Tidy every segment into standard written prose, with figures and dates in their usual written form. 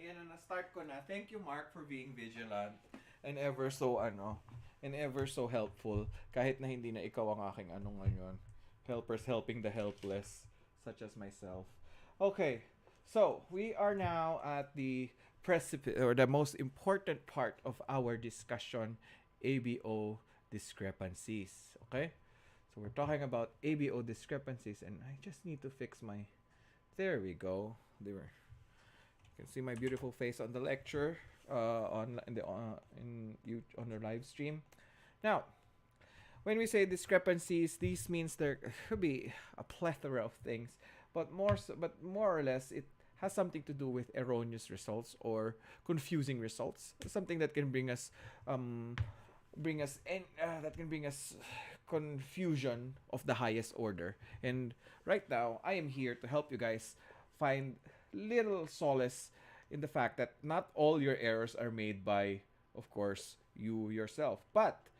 Ayan na, na-start ko na. Thank you, Mark, for being vigilant and ever so, and ever so helpful. Kahit na hindi na ikaw ang aking ngayon. Helpers helping the helpless, such as myself. Okay, so we are now at the precipice, or the most important part of our discussion, ABO discrepancies. Okay? So we're talking about ABO discrepancies, and I just need to fix my... There we go. There. You can see my beautiful face on the lecture on in the on the live stream. Now, when we say discrepancies, these means there could be a plethora of things, but more or less it has something to do with erroneous results or confusing results. Something that can bring us confusion of the highest order. And right now, I am here to help you guys find little solace in the fact that not all your errors are made by, of course, you yourself, but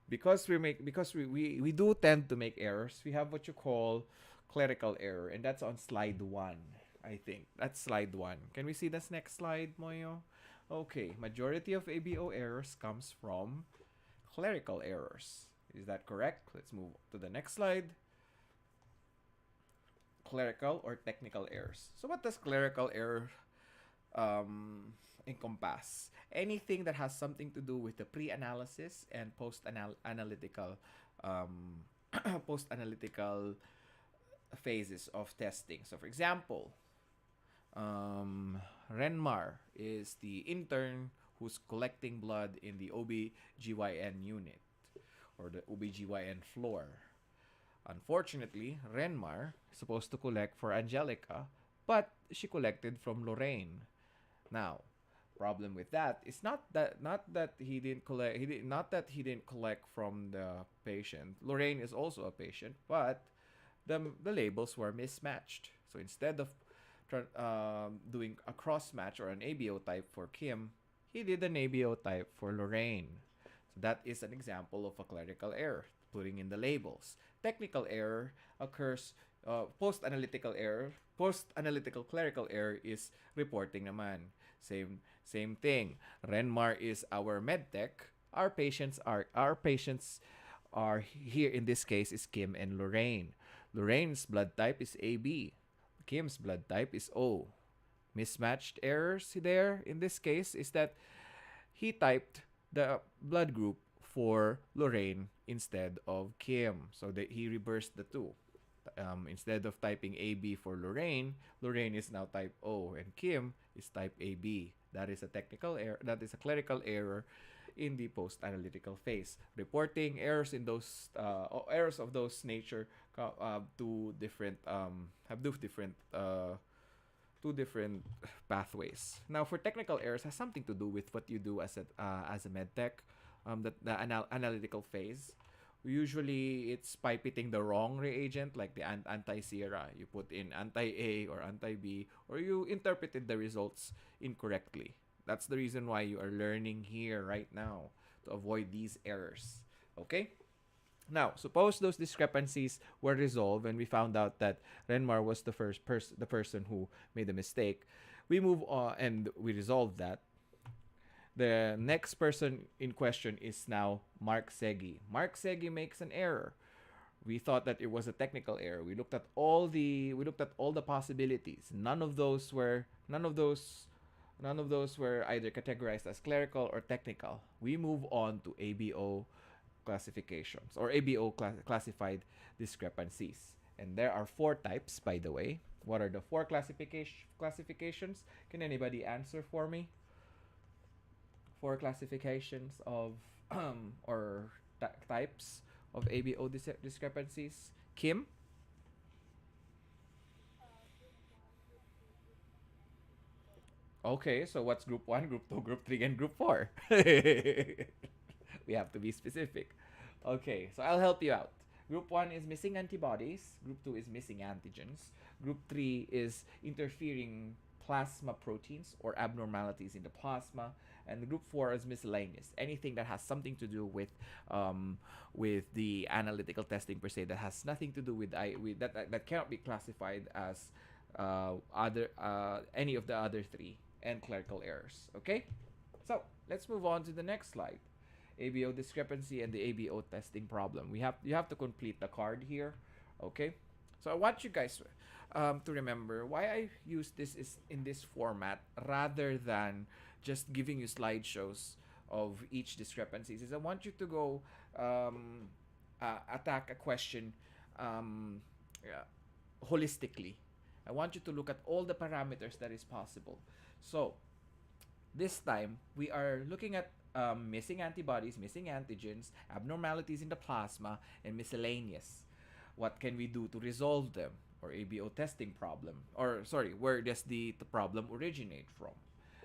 because we do tend to make errors, we have what you call clerical error, and that's on slide 1. I think that's slide 1. Can we see this next slide, Moyo? Okay, majority of ABO errors comes from clerical errors. Is that correct? Let's move to the next slide. Clerical or technical errors. So what does clerical error encompass? Anything that has something to do with the pre-analysis and post-analytical post-analytical phases of testing. So for example, Renmar is the intern who's collecting blood in the OB/GYN unit or the OB/GYN floor. Unfortunately, Renmar is supposed to collect for Angelica, but she collected from Lorraine. Now, problem with that is not that he didn't collect not that he didn't collect from the patient. Lorraine is also a patient, but the labels were mismatched. So instead of doing a cross match or an ABO type for Kim, he did an ABO type for Lorraine. So that is an example of a clerical error, putting in the labels. Technical error occurs, post-analytical error. Post-analytical clerical error is reporting naman. Same thing. Renmar is our medtech. Our patients are here in this case is Kim and Lorraine. Lorraine's blood type is AB. Kim's blood type is O. Mismatched errors there in this case is that he typed the blood group for Lorraine instead of Kim. So that he reversed the two. Instead of typing AB for Lorraine, Lorraine is now type O and Kim is type AB. That is a technical error. That is a clerical error in the post-analytical phase. Reporting errors in those errors of those nature two different two different pathways. Now, for technical errors, has something to do with what you do as a medtech, the analytical phase. Usually, it's pipetting the wrong reagent, like the anti-Sierra. You put in anti-A or anti-B, or you interpreted the results incorrectly. That's the reason why you are learning here right now to avoid these errors. Okay? Now, suppose those discrepancies were resolved and we found out that Renmar was the person who made the mistake. We move on and we resolve that. The next person in question is now Mark Segi. Mark Segi makes an error. We thought that it was a technical error. We looked at all the possibilities. None of those were either categorized as clerical or technical. We move on to ABO classifications or ABO classified discrepancies. And there are 4 types, by the way. What are the 4 classifications? Can anybody answer for me? 4 classifications of or types of ABO discrepancies. Kim? Okay, so what's group 1, group 2, group 3, and group 4? We have to be specific. Okay, so I'll help you out. Group 1 is missing antibodies. Group 2 is missing antigens. Group 3 is interfering plasma proteins or abnormalities in the plasma. And group 4 is miscellaneous. Anything that has something to do with the analytical testing per se that has nothing to do with that cannot be classified as other any of the other 3. and clerical errors. Okay? So, let's move on to the next slide. ABO discrepancy and the ABO testing problem. You have to complete the card here. Okay? So, I want you guys to remember why I use this is in this format rather than just giving you slideshows of each discrepancies. Is I want you to go attack a question um, yeah, holistically. I want you to look at all the parameters that is possible. So, this time, we are looking at missing antibodies, missing antigens, abnormalities in the plasma, and miscellaneous. What can we do to resolve them? Or ABO testing problem. Or, sorry, where does the problem originate from?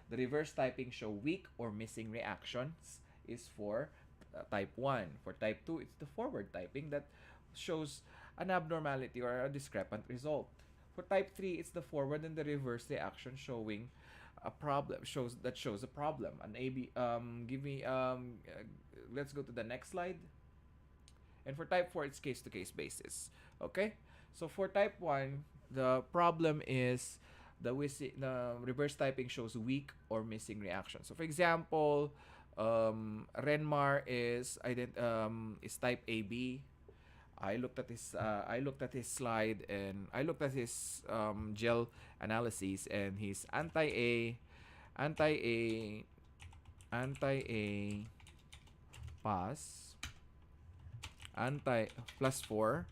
The reverse typing show weak or missing reactions is for type 1. For type 2, it's the forward typing that shows an abnormality or a discrepant result. For type 3, it's the forward and the reverse reaction showing a problem shows a problem. An AB give me let's go to the next slide. And for type 4, it's case to case basis. Okay? So for type 1, the problem is the reverse typing shows weak or missing reaction. So for example, Renmar is type AB. I looked at his slide, and I looked at his gel analyses, and he's anti-A, anti-A, anti-A, pass, anti +4,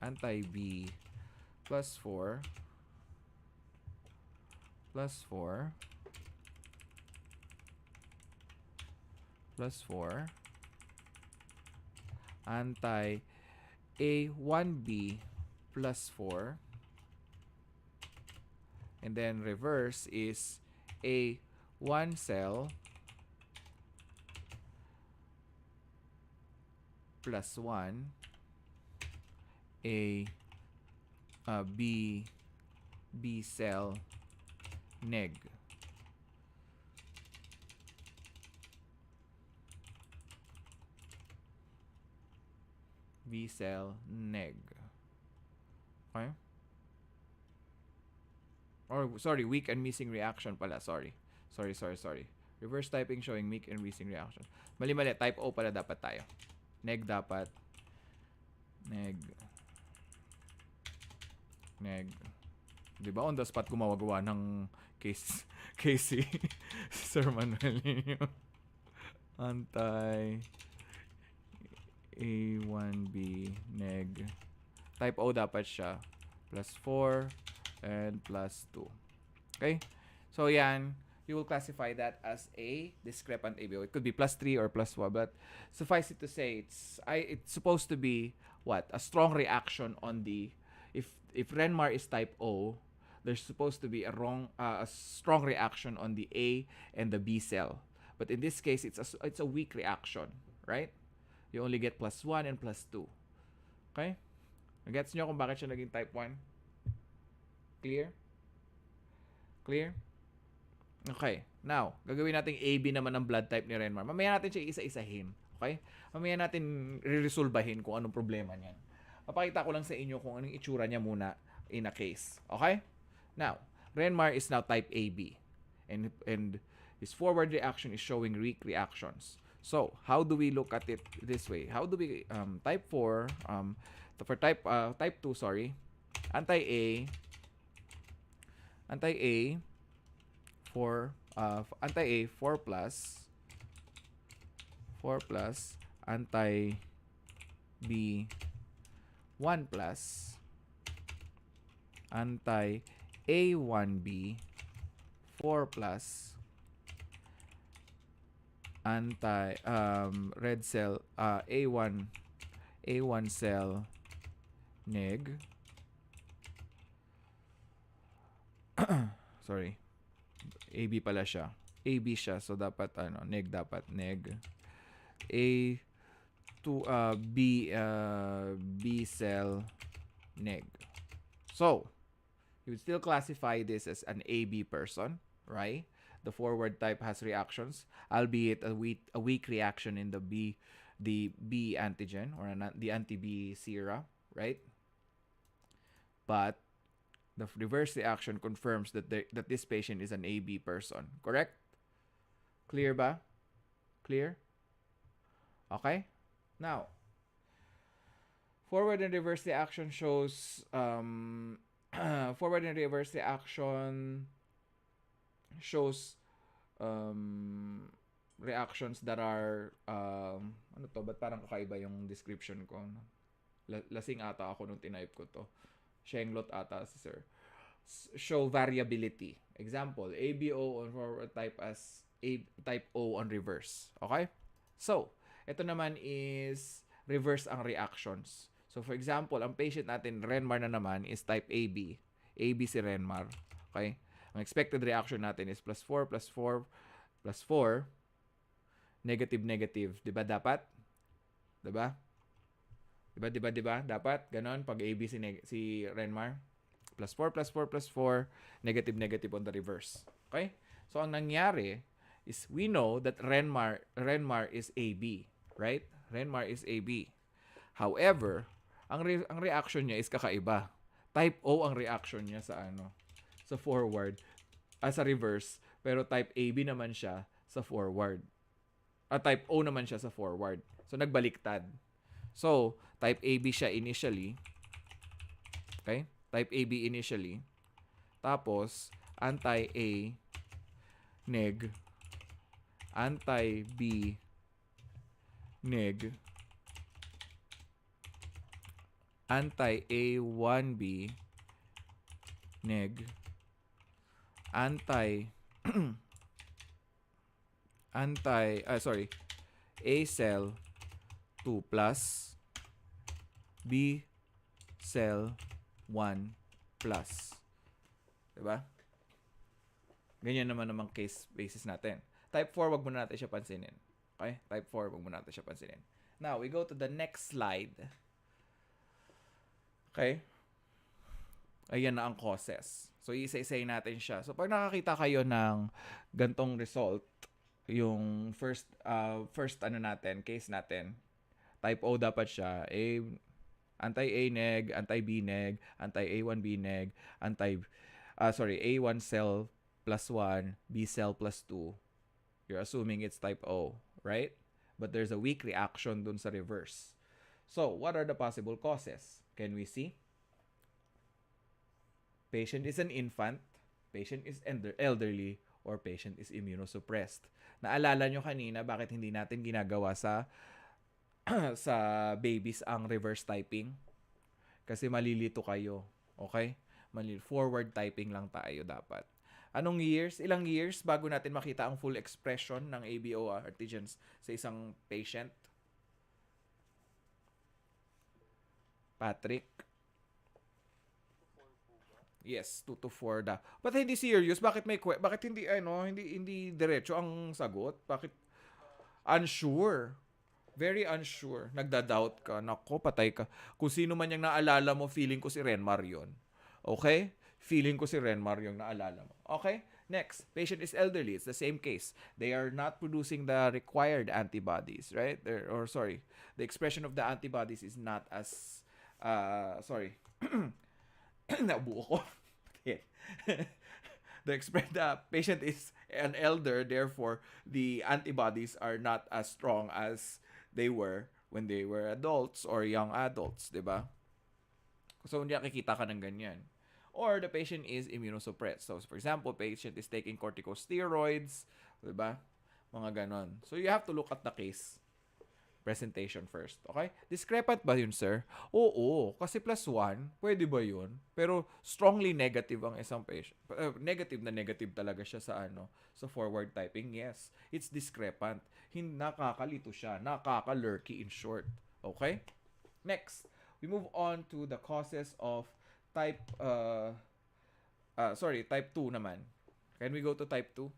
anti-B, +4, +4, +4, anti A1B +4, and then reverse is A1 cell +1, B cell neg. B cell neg. Okay? Or sorry, weak and missing reaction pala. Sorry. Reverse typing showing weak and missing reaction. Mali. Type O pala dapat tayo. Neg dapat. Neg. Diba on the spot gumagawa ng case si Sir Manuel Nino. Anti A1B neg. Type O dapat siya. +4 and +2. Okay? So yan, you will classify that as a discrepant ABO. It could be +3 or +1, but suffice it to say, it's supposed to be what? A strong reaction on the if Renmar is type O, there's supposed to be a strong reaction on the A and the B cell. But in this case, it's a weak reaction, right? You only get +1 and +2. Okay? Nagets nyo kung bakit siya naging type 1? Clear? Okay. Now, gagawin natin AB naman ang blood type ni Renmar. Mamaya natin siya isa-isahin. Okay? Mamaya natin re-resolbahin kung anong problema niyan. Papakita ko lang sa inyo kung anong itsura niya muna in a case. Okay? Now, Renmar is now type AB. And his forward reaction is showing weak reactions. So, how do we look at it this way? How do we type 4 for type 2, sorry. Anti-A 4 anti-A 4 plus anti-B 1 plus anti-A1B 4 plus anti red cell A1 cell neg. Sorry. AB pala siya. AB siya, so dapat neg dapat neg. A2 B cell neg. So, you would still classify this as an AB person, right? The forward type has reactions, albeit a weak reaction in the B antigen or the anti-B sera, right? But The reverse reaction confirms that that this patient is an AB person. Correct? Clear ba? Clear? Okay? Now, forward and reverse reaction shows forward and reverse reaction shows reactions that are ano to, ba't parang kakaiba yung description ko? Lasing ata ako nung tinype ko to. Shenglot ata si sir. Show variability. Example, ABO on forward type as type O on reverse. Okay? So, ito naman is reverse ang reactions. So, for example, ang patient natin, Renmar na naman, is type AB. AB si Renmar. Okay? Ang expected reaction natin is plus 4, plus 4, plus 4, negative, negative. Diba dapat? Diba? Diba? Dapat? Ganon. Pag AB si Renmar. Plus 4, plus 4, plus 4, negative, negative on the reverse. Okay? So, ang nangyari is we know that Renmar is AB. Right? Renmar is AB. However, ang reaction niya is kakaiba. Type O ang reaction niya sa sa forward, sa reverse, pero type AB naman siya sa forward. Type O naman siya sa forward. So, nagbaliktad. So, type AB siya initially. Okay? Type AB initially. Tapos, anti-A, neg. Anti-B, neg. Anti-A1B, neg. A cell 2 plus, B cell 1 plus. Diba? Ganyan naman case basis natin. Type 4, wag muna natin siya pansinin. Okay? Type 4, wag muna natin siya pansinin. Now, we go to the next slide. Okay? Ayan na ang causes. So, isa-isay natin siya. So, pag nakakita kayo ng gantong result, yung first case natin, type O dapat siya, anti-A neg, anti-B neg, anti-A1B neg, A1 cell plus 1, B cell plus 2. You're assuming it's type O, right? But there's a weak reaction dun sa reverse. So, what are the possible causes? Can we see? Patient is an infant, patient is elderly, or patient is immunosuppressed. Naalala nyo kanina bakit hindi natin ginagawa sa sa babies ang reverse typing? Kasi malilito kayo. Okay? Forward typing lang tayo dapat. Anong years? Ilang years bago natin makita ang full expression ng ABO antigens sa isang patient? Patrick? Yes, 2 to 4 da. But hindi serious. Bakit hindi diretso ang sagot? Bakit unsure? Very unsure. Nagda-doubt ka. Nako, patay ka. Kung sino man yung naalala mo, feeling ko si Renmar yun. Okay? Feeling ko si Renmar yung naalala mo. Okay? Next, patient is elderly. It's the same case. They are not producing the required antibodies, right? The expression of the antibodies is not as, nabuo ko. The patient is an elder, therefore, the antibodies are not as strong as they were when they were adults or young adults, diba? So, hindi nakikita ka ng ganyan. Or the patient is immunosuppressed. So, for example, patient is taking corticosteroids, diba? Mga ganon. So, you have to look at the case presentation first. Okay? Discrepant ba yun, sir? Oo. Kasi plus 1, pwede ba yun? Pero strongly negative ang isang patient. Negative na negative talaga siya sa sa forward typing. Yes. It's discrepant. Nakakalito siya. Nakaka-lurky in short. Okay? Next, we move on to the causes of type 2 naman. Can we go to type 2?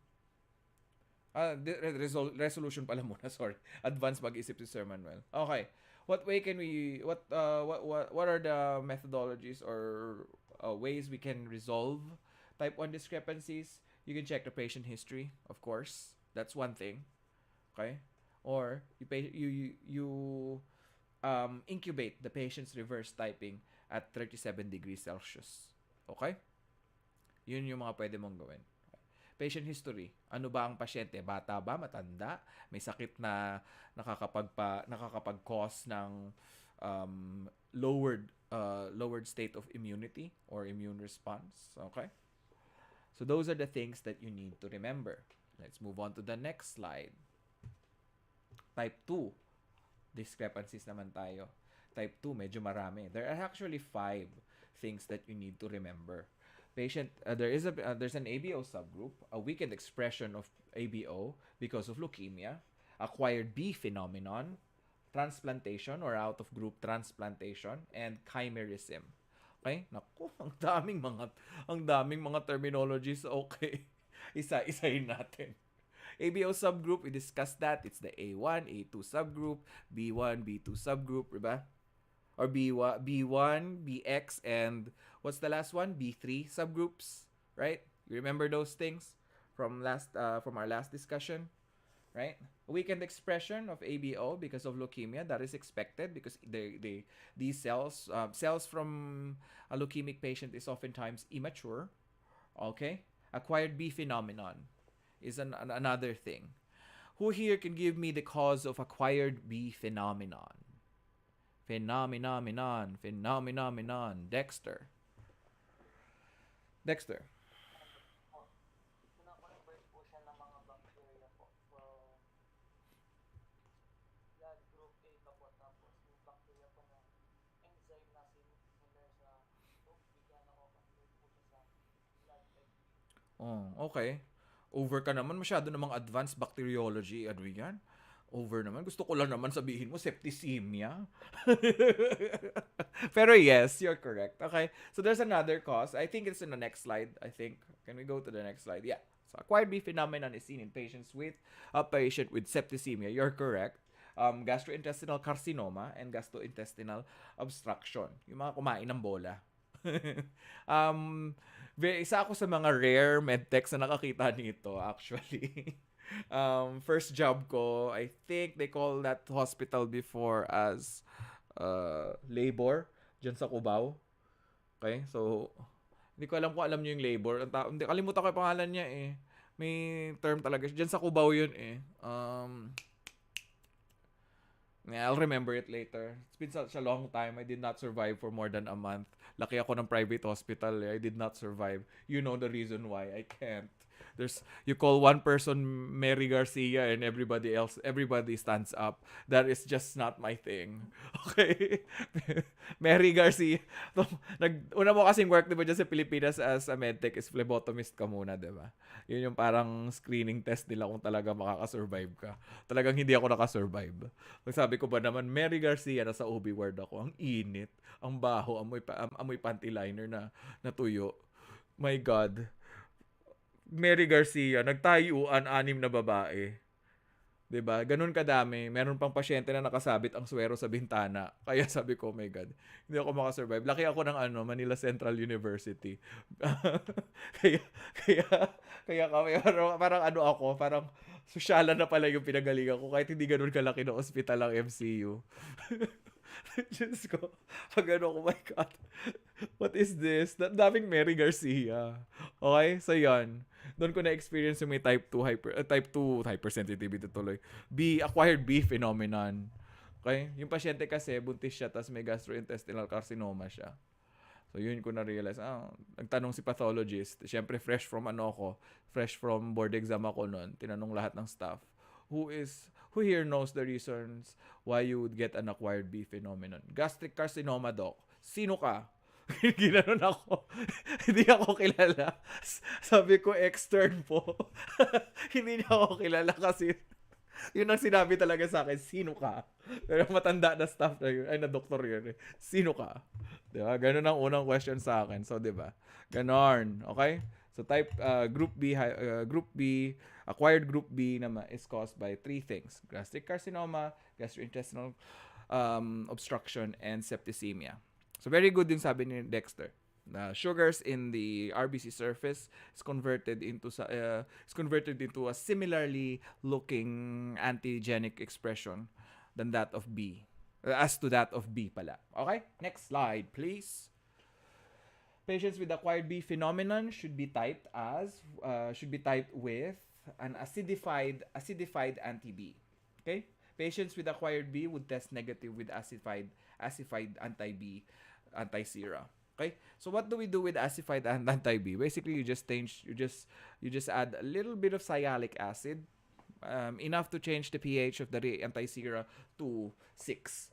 Resolution pala muna, sorry. Advanced mag-isip si Sir Manuel. Okay. What are the methodologies or ways we can resolve type 1 discrepancies? You can check the patient history, of course. That's one thing. Okay? Or you incubate the patient's reverse typing at 37 degrees Celsius. Okay? Yun yung mga pwede mong gawin. Patient history. Ano ba ang pasyente? Bata ba? Matanda? May sakit na nakakapag-cause ng lowered state of immunity or immune response. Okay? So those are the things that you need to remember. Let's move on to the next slide. Type 2. Discrepancies naman tayo. Type 2, medyo marami. There are actually 5 things that you need to remember. There's an ABO subgroup, a weakened expression of ABO because of leukemia, acquired B phenomenon, transplantation or out of group transplantation, and chimerism. Okay? Naku, ang daming mga terminologies. Okay. Isa-isahin natin. ABO subgroup, we discussed that. It's the A1, A2 subgroup, B1, B2 subgroup, diba? Or B1, BX, and what's the last one? B3 subgroups, right? You remember those things from our last discussion, right? Weakened expression of ABO because of leukemia, that is expected because these cells from a leukemic patient is oftentimes immature. Okay? Acquired B phenomenon is another thing. Who here can give me the cause of acquired B phenomenon? Phenomenon. Dexter. Kina-convert po siya ng mga bacteria po from blood group A ka po, tapos yung bacteria po na enzyme na similar sa group B, kaya na-convert po siya sa blood type B. Oh, okay. Over ka naman. Masyado namang advanced bacteriology. Ano yan? Over naman. Gusto ko lang naman sabihin mo, septicemia. Pero yes, you're correct. Okay. So there's another cause. I think it's in the next slide. I think. Can we go to the next slide? Yeah. So acquired B phenomenon is seen in patients with septicemia. You're correct. Gastrointestinal carcinoma and gastrointestinal obstruction. Yung mga kumain ng bola. Isa ako sa mga rare medtechs na nakakita nito actually. First job ko, I think they call that hospital before as labor dyan sa Cubao. Okay? So, hindi ko alam kung alam niyo yung labor. Hindi, kalimutan ko yung pangalan niya eh. May term talaga. Dyan sa Cubao yun eh. Yeah, I'll remember it later. It's been such a long time. I did not survive for more than a month. Laki ako ng private hospital. I did not survive. You know the reason why I can't. You call one person Mary Garcia and everybody stands up. That is just not my thing. Okay? Mary Garcia. Una mo kasing work, diba, dyan sa Pilipinas as a medtech is phlebotomist ka muna, diba? Yun yung parang screening test nila kung talaga makakasurvive ka. Talagang hindi ako nakasurvive. Sabi ko ba naman, Mary Garcia, nasa OB ward ako. Ang init, ang baho, amoy panty liner na natuyo. My God. Mary Garcia, nagtayuan 6 na babae. 'Di ba? Ganun kadami. Meron pang pasyente na nakasabit ang swero sa bintana. Kaya sabi ko, oh my God, hindi ako makasurvive. Laki ako ng Manila Central University. kaya, parang parang sosyalan na pala yung pinagalingan ko kahit hindi ganun kalaki na ospital ang MCU. Diyos ko. Pag oh my God. What is this? Daming Mary Garcia. Okay? So, yan. Doon ko na-experience yung may type 2 hypersensitivity tuloy. Acquired B phenomenon. Okay? Yung pasyente kasi, buntis siya, tapos may gastrointestinal carcinoma siya. So, yun ko na-realize. Nagtanong si pathologist. Siyempre, fresh from board exam ako noon. Tinanong lahat ng staff. Who here knows the reasons why you would get an acquired B phenomenon? Gastric carcinoma, doc. Sino ka? Ginanon ako. Hindi ako kilala. Sabi ko, extern po. Hindi niya ako kilala kasi yun ang sinabi talaga sa akin, sino ka? Pero matanda na staff na yun, na doktor yun. Sino ka? Diba? Ganun ang unang question sa akin. So, diba? Ganon. Okay? So, group B, acquired group B naman is caused by 3 things. Gastric carcinoma, gastrointestinal obstruction, and septicemia. So, very good yung sabi ni Dexter. The sugars in the RBC surface is converted into a similarly looking antigenic expression than that of B. As to that of B pala. Okay? Next slide, please. Patients with acquired B phenomenon should be typed with an acidified anti-B. Okay? Patients with acquired B would test negative with acidified anti-B anti-sera. Okay? So what do we do with acidified and anti-B? Basically, you just add a little bit of sialic acid, enough to change the pH of the anti-sera to 6.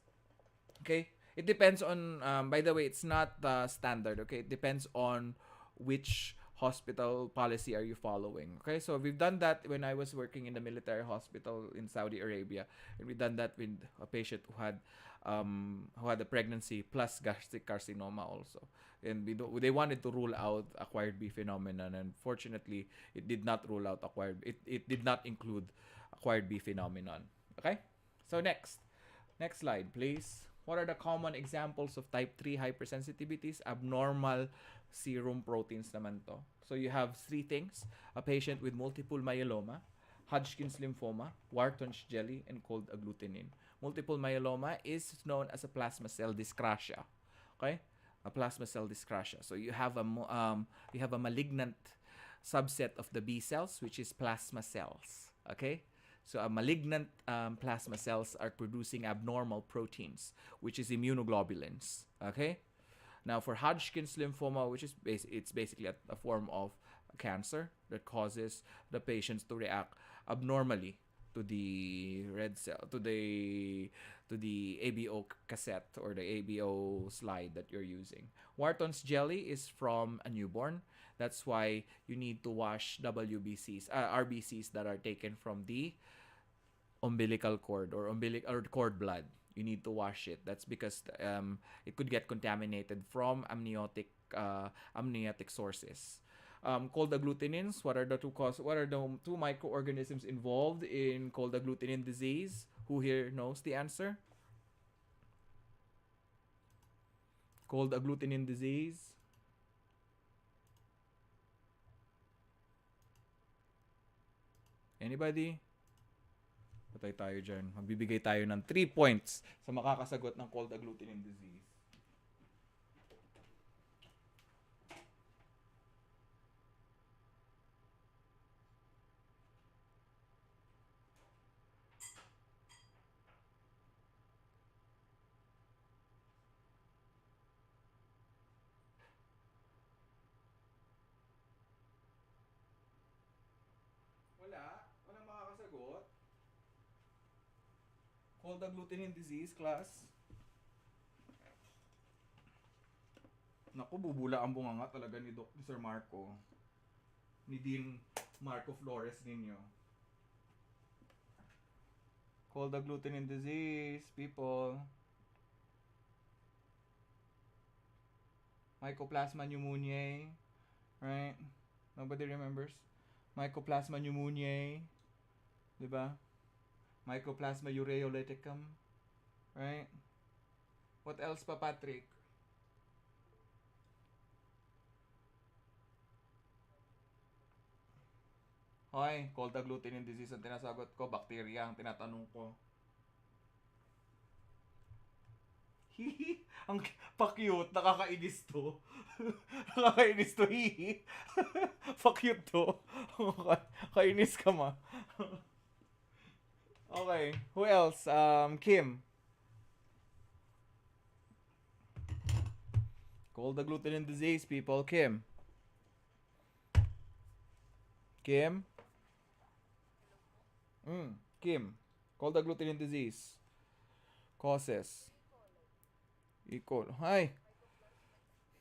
Okay? It depends on, by the way, it's not standard, okay? It depends on which hospital policy are you following, okay? So we've done that when I was working in the military hospital in Saudi Arabia, and we've done that with a patient who had a pregnancy plus gastric carcinoma also. And they wanted to rule out acquired B phenomenon, and fortunately, it did not rule out it did not include acquired B phenomenon, okay? So next slide, please. What are the common examples of type 3 hypersensitivities? Abnormal serum proteins naman to. So you have three things: a patient with multiple myeloma, Hodgkin's lymphoma, Wharton's jelly, and cold agglutinin. Multiple myeloma is known as a plasma cell dyscrasia. Okay? A plasma cell dyscrasia. So you have a malignant subset of the B cells, which is plasma cells. Okay? So malignant plasma cells are producing abnormal proteins, which is immunoglobulins. Okay? Now for Hodgkin's lymphoma, which is it's basically a form of cancer that causes the patients to react abnormally to the red cell, to the ABO cassette or the ABO slide that you're using. Wharton's jelly is from a newborn. That's why you need to wash RBCs that are taken from the umbilical cord or cord blood. You need to wash it. That's because it could get contaminated from amniotic sources. Cold agglutinins. What are the two microorganisms involved in cold agglutinin disease? Who here knows the answer? Cold agglutinin disease. Anybody? Patay tayo dyan. Magbibigay tayo ng 3 points sa makakasagot ng cold agglutinin disease. Walang makakasagot. Cold agglutinin disease, class. Naku, bubula ang bunganga talaga ni Sir Marco. Ni Dean Marco Flores ninyo. Cold agglutinin disease, people. Mycoplasma pneumoniae. Right? Nobody remembers? Mycoplasma pneumoniae. Diba? Mycoplasma ureolyticum. Right? What else pa, Patrick? Hoy, cold agglutinin disease ang tinasagot ko. Bacteria ang tinatanong ko. Hihi. Ang pa-cute. Nakakainis to. Nakakainis to. Hihi. Pa-cute to. Kainis ka ma. Okay. Who else? Kim. Cold agglutinin disease, people. Kim. Kim. Kim. Cold agglutinin disease. Causes. Equal. Hay.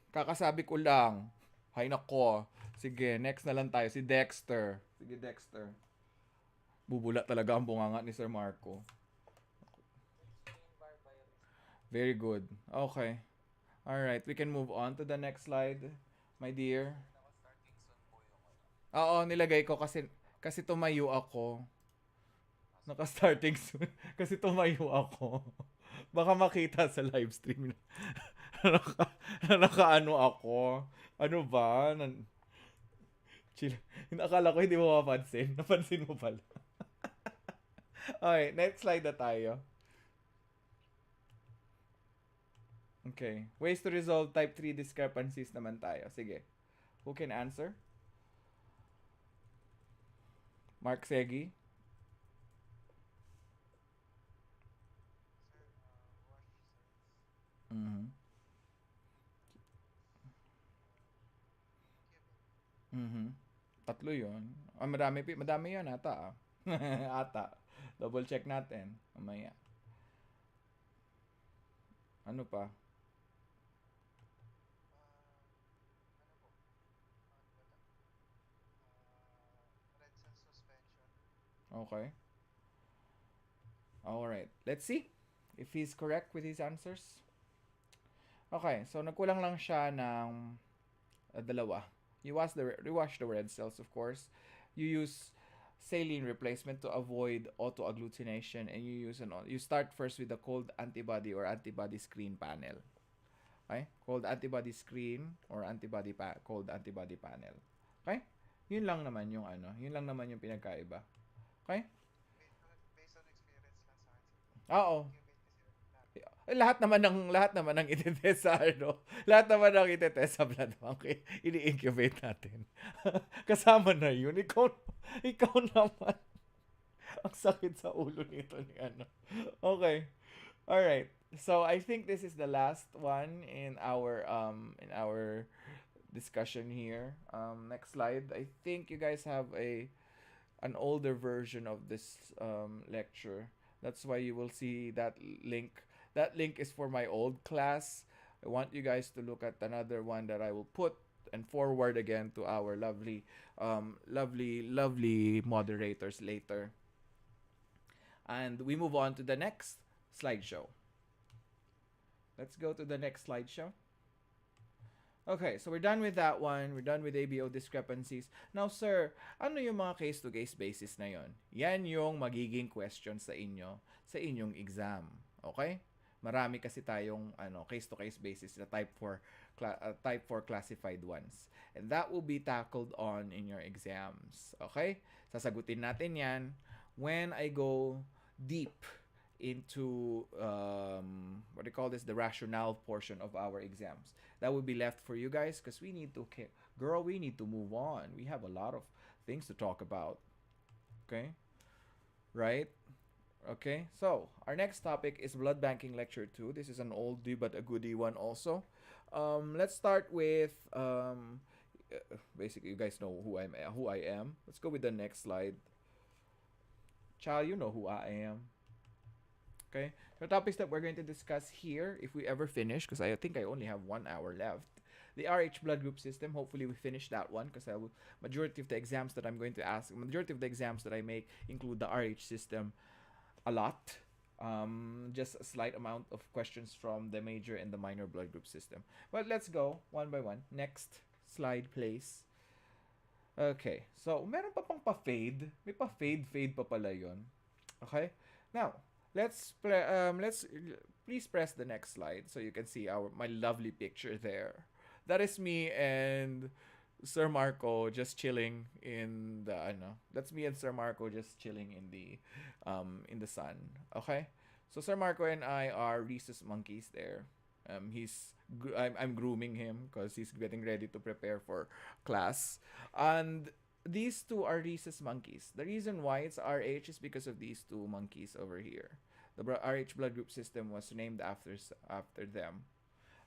Kakasabi ko lang. Hay nako. Sige, next na lang tayo. Si Dexter. Sige, Dexter. Bubula talaga ang bunganga ni Sir Marco. Very good. Okay. Alright, we can move on to the next slide, my dear. Oo, nilagay ko kasi tumayo ako. Naka-starting soon. Kasi tumayo ako. Baka makita sa live stream na naka-ano ako. Ano ba? Chill. Akala ko hindi mo mapansin. Napansin mo pala. Okay, next slide na tayo. Okay. Ways to resolve type 3 discrepancies naman tayo. Sige. Who can answer? Mark Segi? Sir, wash cells, Mm-hmm. incubate. Mm-hmm. Tatlo yun. Ah, madami yan ata ah. Ata. Double check natin. Mamaya. Ano pa? Ano po? Wala. Red cell suspension. Okay. Alright. Let's see if he's correct with his answers. Okay, so nagkulang lang siya ng dalawa. You wash the red cells, of course. You use saline replacement to avoid auto-agglutination, and you start first with the cold antibody or antibody screen panel. Okay? Cold antibody screen or cold antibody panel. Okay? Yun lang naman yung yun lang naman yung pinagkaiba. Okay? Based on experience lang sa akin, sir. Oo. Incubate kasi lahat. Lahat naman ng itetest sa lahat naman ng itetest sa blood bank, ini-incubate natin. Kasama na yun. Ikaw naman. Ang sakit sa ulo nito ni ano. Okay. All right. So I think this is the last one in our discussion here. Next slide. I think you guys have an older version of this lecture. That's why you will see that link. That link is for my old class. I want you guys to look at another one that I will put and forward again to our lovely moderators later. And we move on to the next slideshow. Let's go to the next slideshow. Okay, so we're done with that one. We're done with ABO discrepancies. Now, sir, ano yung mga case-to-case basis na yon? Yan yung magiging questions sa inyong exam. Okay? Marami kasi tayong case-to-case basis na type 4 classified ones. And that will be tackled on in your exams. Okay? Sasagutin natin yan when I go deep into what do you call this, the rationale portion of our exams. That will be left for you guys because we need to move on. We have a lot of things to talk about. Okay? Right? Okay, so our next topic is blood banking lecture 2. This is an oldie but a goodie one also. Let's start with basically you guys know who I am. Let's go with the next slide. Child, you know who I am. Okay, the topics that we're going to discuss here, if we ever finish, because I think I only have 1 hour left. The RH blood group system. Hopefully, we finish that one because majority of the exams that I make include the RH system a lot. Just a slight amount of questions from the major and the minor blood group system. But let's go one by one. Next slide, please. Okay, so meron pa pang pa-fade. May pa-fade pa pala yun. Okay, now let's please press the next slide so you can see my lovely picture there. That is me and Sir Marco just chilling in the That's me and Sir Marco just chilling in the sun. Okay? So Sir Marco and I are rhesus monkeys there. I'm grooming him because he's getting ready to prepare for class. And these two are rhesus monkeys. The reason why it's RH is because of these two monkeys over here. The RH blood group system was named after them.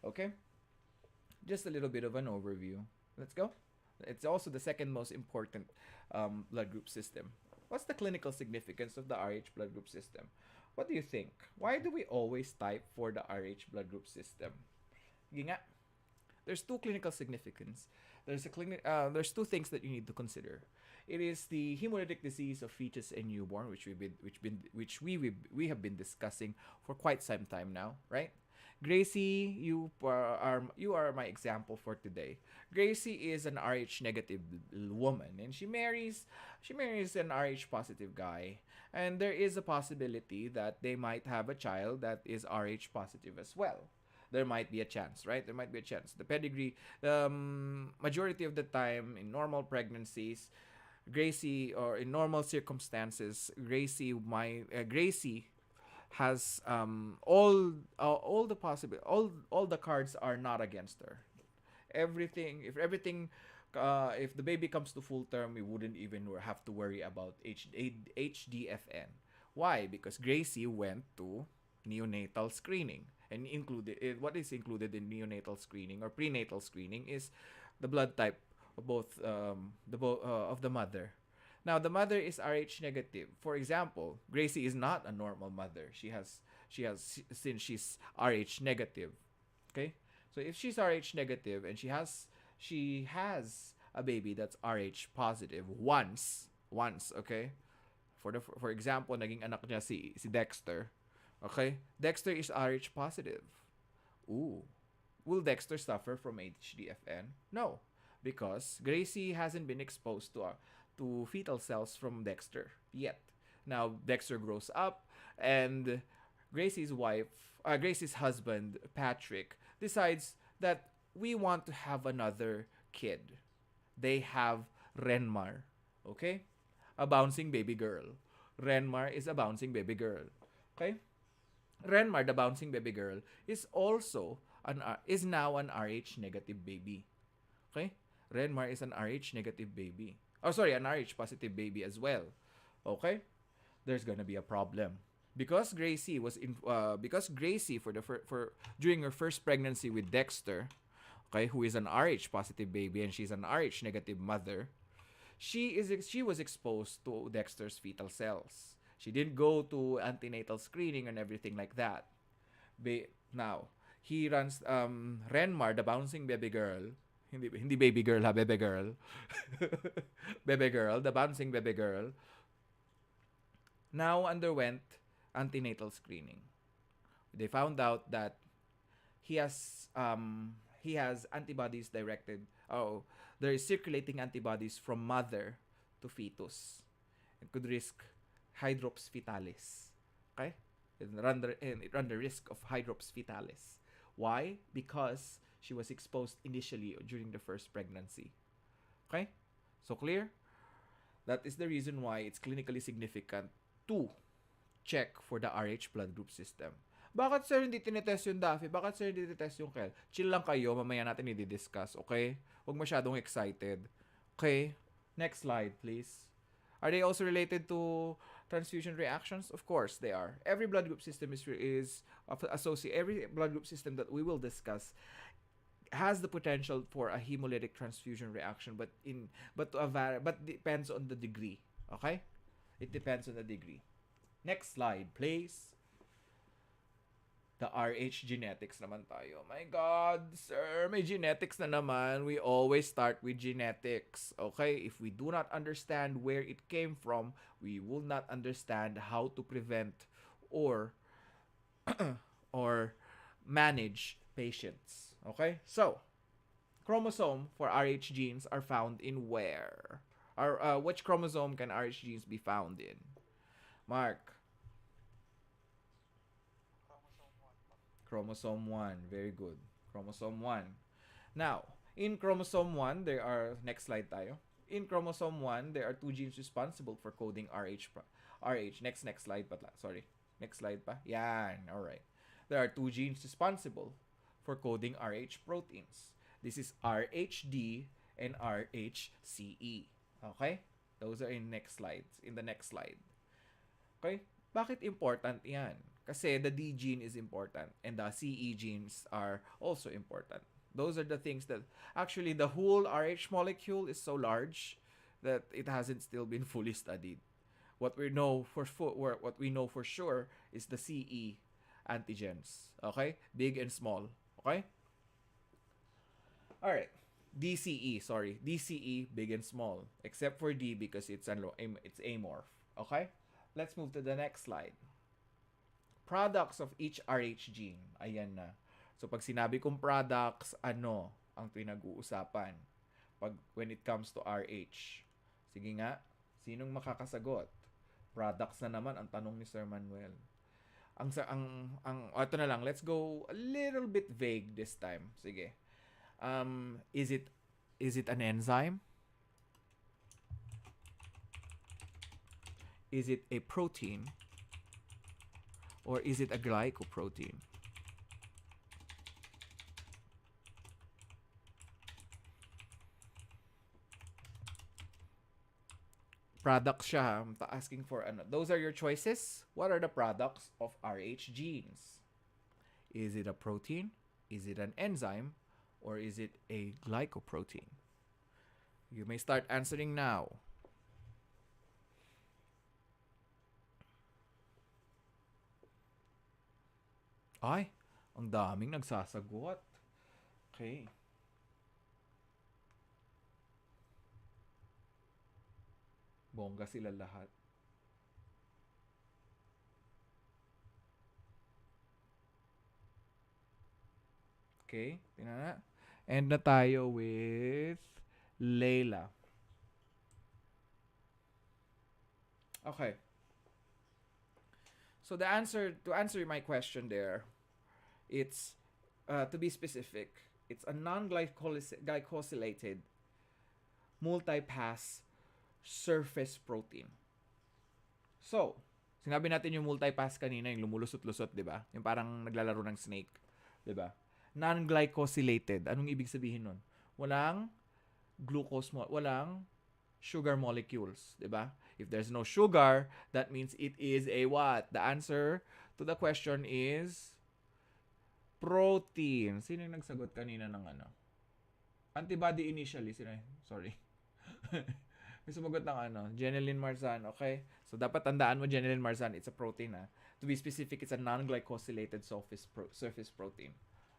Okay? Just a little bit of an overview. Let's go. It's also the second most important blood group system. What's the clinical significance of the RH blood group system? What do you think? Why do we always type for the RH blood group system? Sige nga. There's two clinical significance. There's two things that you need to consider. It is the hemolytic disease of fetus and newborn, which we have been discussing for quite some time now, right? Gracie, you are my example for today. Gracie is an RH negative woman, and she marries an RH positive guy, and there is a possibility that they might have a child that is RH positive as well. There might be a chance, right? There might be a chance. The pedigree, majority of the time in normal pregnancies, Gracie, or in normal circumstances, Gracie has all the possible all the cards are not against her. Everything if the baby comes to full term, we wouldn't even have to worry about HDFN. Why? Because Gracie went to neonatal screening, and what is included in neonatal screening or prenatal screening is the blood type of both of the mother. Now the mother is Rh negative. For example, Gracie is not a normal mother. She has since she's Rh negative. Okay, so if she's Rh negative and she has a baby that's Rh positive once, okay? For example, naging anak niya si Dexter. Okay? Dexter is Rh positive. Ooh. Will Dexter suffer from HDFN? No, because Gracie hasn't been exposed to fetal cells from Dexter yet. Now Dexter grows up, and Gracie's husband Patrick decides that we want to have another kid. They have Renmar, okay? A bouncing baby girl. Renmar is a bouncing baby girl. Okay? Renmar, the bouncing baby girl, is now an Rh negative baby. Okay? Renmar is an Rh negative baby. Oh, sorry, an Rh positive baby as well. Okay? There's gonna be a problem because Gracie for during her first pregnancy with Dexter, okay, who is an Rh positive baby and she's an Rh negative mother. She was exposed to Dexter's fetal cells. She didn't go to antenatal screening and everything like that. Now, he runs Renmar, the bouncing baby girl. Hindi baby girl ha, baby girl. Baby girl, the bouncing baby girl now underwent antenatal screening. They found out that he has antibodies directed. Oh, there is circulating antibodies from mother to fetus. It could risk hydrops fetalis. Okay? It run the risk of hydrops fetalis. Why? Because she was exposed initially during the first pregnancy. Okay? So clear? That is the reason why it's clinically significant to check for the Rh blood group system. Bakit sir hindi tinetest yung Daffy? Bakit sir hindi tinetest yung Kel? Chill lang kayo, mamaya natin i-discuss, okay? Huwag masyadong excited. Okay? Next slide, please. Are they also related to transfusion reactions? Of course they are. Every blood group system is associated. Every blood group system that we will discuss has the potential for a hemolytic transfusion reaction, but depends on the degree. Okay? It depends on the degree. Next slide, please. The RH genetics naman tayo. My God, sir, may genetics na naman. We always start with genetics. Okay? If we do not understand where it came from, we will not understand how to prevent or or manage patients. Okay? So, chromosome for RH genes are found in where? Which chromosome can RH genes be found in? Mark. Chromosome 1. Very good. Chromosome 1. Now, in chromosome 1, there are, next slide tayo. In chromosome 1, there are two genes responsible for coding RH. Next slide pa. Sorry. Next slide pa. Yan. Alright. There are two genes responsible for coding RH proteins. This is RHD and RHCE. Okay? Those are in the next slide. Okay? Bakit important yan? Kasi the D gene is important and the CE genes are also important. Those are the things that actually the whole RH molecule is so large that it hasn't still been fully studied. What we know for sure is the CE antigens. Okay? Big and small. Okay? Alright. DCE, big and small. Except for D because it's amorph. Okay? Let's move to the next slide. Products of each RH gene. Ayan na. So, pag sinabi kong products, ano ang pinag-uusapan? When it comes to RH. Sige nga, sinong makakasagot? Products na naman ang tanong ni Sir Manuel. Ito na lang, let's go a little bit vague this time. Sige. Is it an enzyme? Is it a protein? or is it a glycoprotein? Products siya. I'm asking for ano. Those are your choices. What are the products of Rh genes? Is it a protein? Is it an enzyme? Or is it a glycoprotein? You may start answering now. Ay, ang daming nagsasagot. Okay. Bongga sila lahat. Okay, tingnan na. End na tayo with Layla. Okay. So the answer, to answer my question there, it's, to be specific, it's a non-glycosylated multipass surface protein. So, sinabi natin yung multipass kanina, yung lumulusot-lusot, di ba? Yung parang naglalaro ng snake, di ba? Non-glycosylated. Anong ibig sabihin nun? Walang glucose, walang sugar molecules, di ba? If there's no sugar, that means it is a what? The answer to the question is protein. Sino yung nagsagot kanina ng ano? Antibody initially. Sino? Sorry. May sumagot ng ano? Jeneline Marzan. Okay? So, dapat tandaan mo, Jeneline Marzan, it's a protein, ha? To be specific, it's a non-glycosylated surface protein.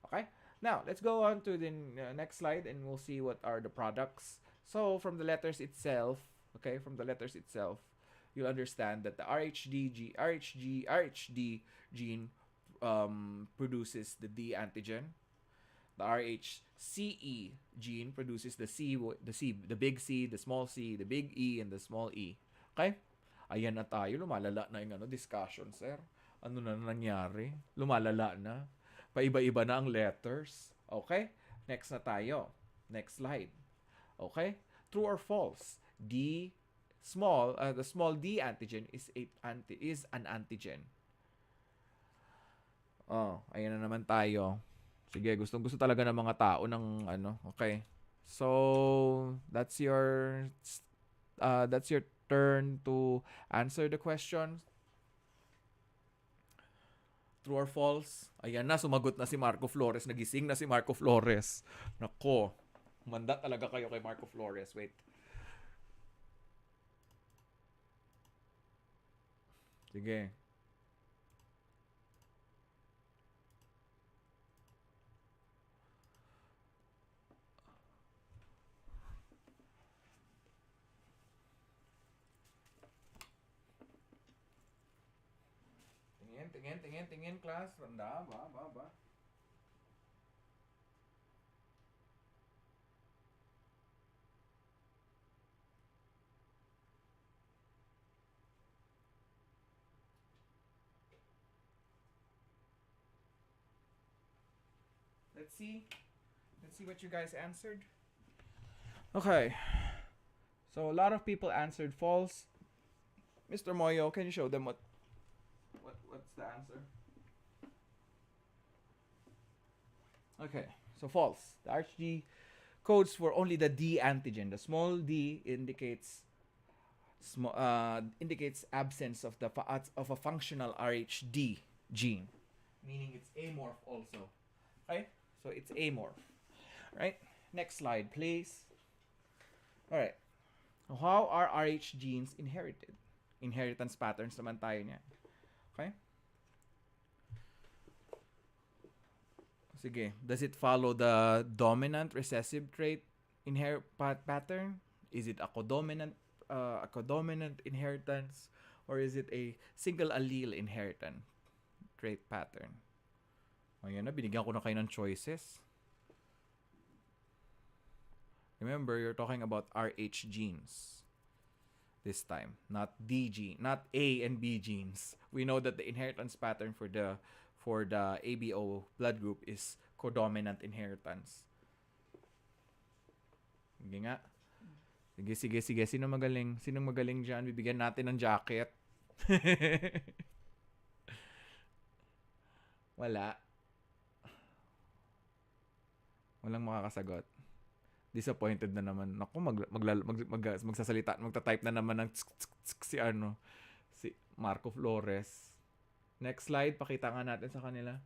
Okay? Now, let's go on to the next slide and we'll see what are the products. So, from the letters itself, okay, you'll understand that the RHD gene produces the D antigen. The RHCE gene produces the big C, the small c, the big E, and the small e. Okay? Ayan na tayo. Lumalala na yung discussion, sir. Ano na nangyari? Lumalala na. Paiba-iba na ang letters. Okay? Next na tayo. Next slide. Okay? True or false? The small D antigen is an antigen. Oh, ayan na naman tayo. Sige, gustong-gusto talaga ng mga tao ng ano. Okay. So, that's your turn to answer the question. True or false? Ayan na, sumagot na si Marco Flores. Nagising na si Marco Flores. Nako. Manda talaga kayo kay Marco Flores. Wait. Sige. Tingin, class. Randa, ba. Let's see what you guys answered. Okay. So a lot of people answered false. Mr. Moyo, can you show them what's the answer? Okay, so false. The RHD codes for only the D antigen. The small d indicates absence of a functional RHD gene, meaning it's amorph also. Okay, so it's amorph. Right. Next slide, please. All right. How are Rh genes inherited? Inheritance patterns naman tayo niyan. Okay? Sige. Does it follow the dominant recessive trait pattern? Is it a codominant inheritance? Or is it a single allele inheritance trait pattern? Ayan na, binigyan ko na kayo ng choices. Remember, you're talking about Rh genes this time, not D gene, not A and B genes. We know that the inheritance pattern for the ABO blood group is codominant inheritance. Sige nga. Sige. Sino magaling? Sinong magaling dyan? Bibigyan natin ng jacket. Wala. Walang makakasagot. Disappointed na naman. Naku, magsasalita, magta-type na naman ng si ano, si Marco Flores. Next slide, pakita nga natin sa kanila.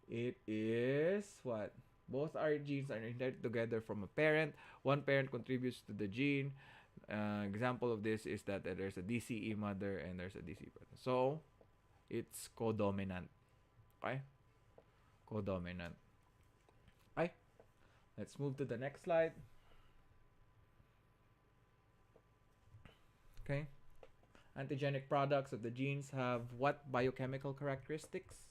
It is what? Both our genes are inherited together from a parent. One parent contributes to the gene. Example of this is that there's a DCE mother and there's a DCE brother. So, it's codominant. Okay? Codominant. Okay? Let's move to the next slide. Okay? Antigenic products of the genes have what biochemical characteristics?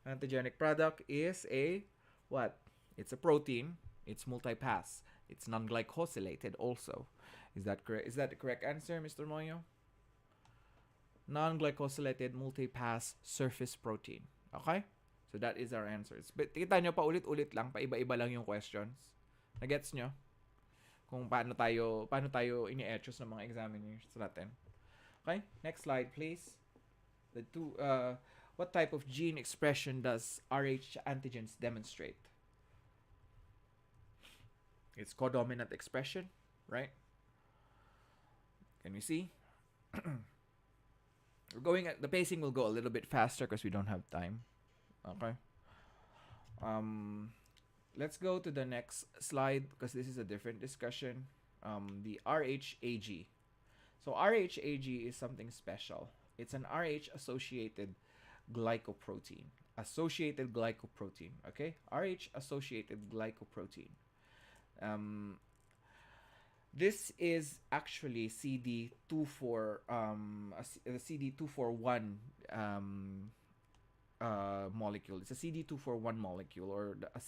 Antigenic product is a what? It's a protein. It's multipass. It's non-glycosylated also. Is that correct? Is that the correct answer, Mr. Moyo? Non-glycosylated multipass surface protein. Okay? So that is our answers. But kita nyo, paulit-ulit lang, paiba-iba lang yung questions. Nagets nyo? Kung paano tayo ini-etchos ng mga examiners natin. Okay? Next slide, please. What type of gene expression does Rh antigens demonstrate? It's codominant expression, right? Can we see? The pacing will go a little bit faster because we don't have time. Okay. Let's go to the next slide because this is a different discussion. The RHAG. So RHAG is something special. It's an Rh associated glycoprotein. Associated glycoprotein. Okay? Rh associated glycoprotein. This is actually CD24 a CD241 molecule. It's a CD241 molecule, or a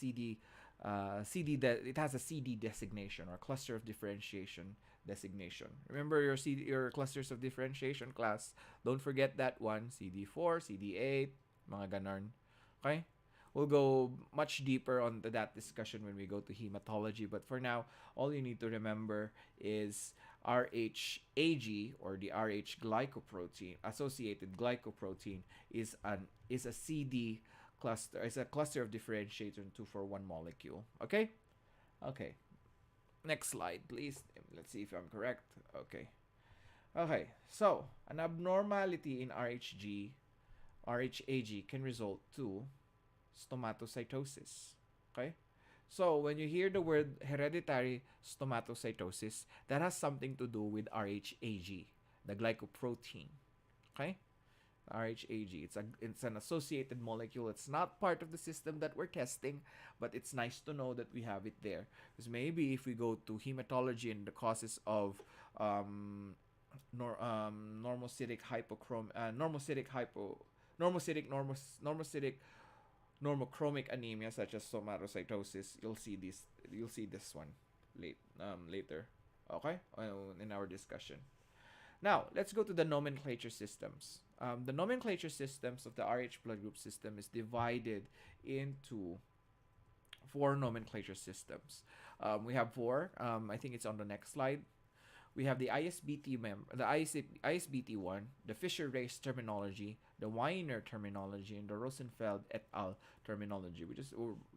it has a CD designation, or cluster of differentiation designation. Remember your clusters of differentiation class. Don't forget that one. CD4, CD8, mga ganon. Okay? We'll go much deeper on that discussion when we go to hematology. But for now, all you need to remember is RHAG, or the Rh glycoprotein, associated glycoprotein, is a CD cluster. It's a cluster of differentiation 241 molecule. Okay? Okay. Next slide, please. Let's see if I'm correct. Okay. Okay. So, an abnormality in RHAG can result to stomatocytosis. Okay? So, when you hear the word hereditary stomatocytosis, that has something to do with RHAG, the glycoprotein. Okay? RHAG. It's an associated molecule. It's not part of the system that we're testing, but it's nice to know that we have it there. Because maybe if we go to hematology and the causes of normocytic normochromic anemia, such as somatocytosis, you'll see this one later. Okay? In our discussion. Now, let's go to the nomenclature systems. The nomenclature systems of the Rh blood group system is divided into 4 nomenclature systems. We have 4. I think it's on the next slide. We have the ISBT1, the Fisher-Race terminology, the Weiner terminology, and the Rosenfeld et al. Terminology, which is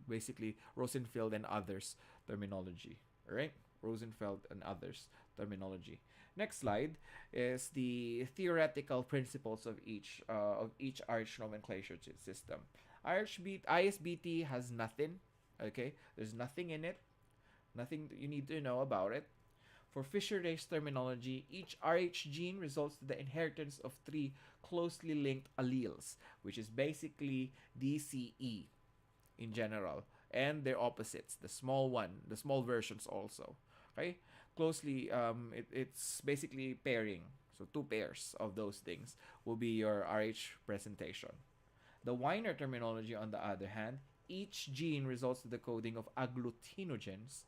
basically Rosenfeld and others terminology. Alright? Rosenfeld and others terminology. Next slide is the theoretical principles of each Rh nomenclature system. ISBT has nothing. Okay? There's nothing in it. Nothing you need to know about it. For Fisher-Race terminology, each Rh gene results to the inheritance of 3 closely linked alleles, which is basically DCE in general, and their opposites, the small versions also. Okay? Closely, it's basically pairing. So 2 pairs of those things will be your Rh presentation. The Weiner terminology, on the other hand, each gene results to the coding of agglutinogens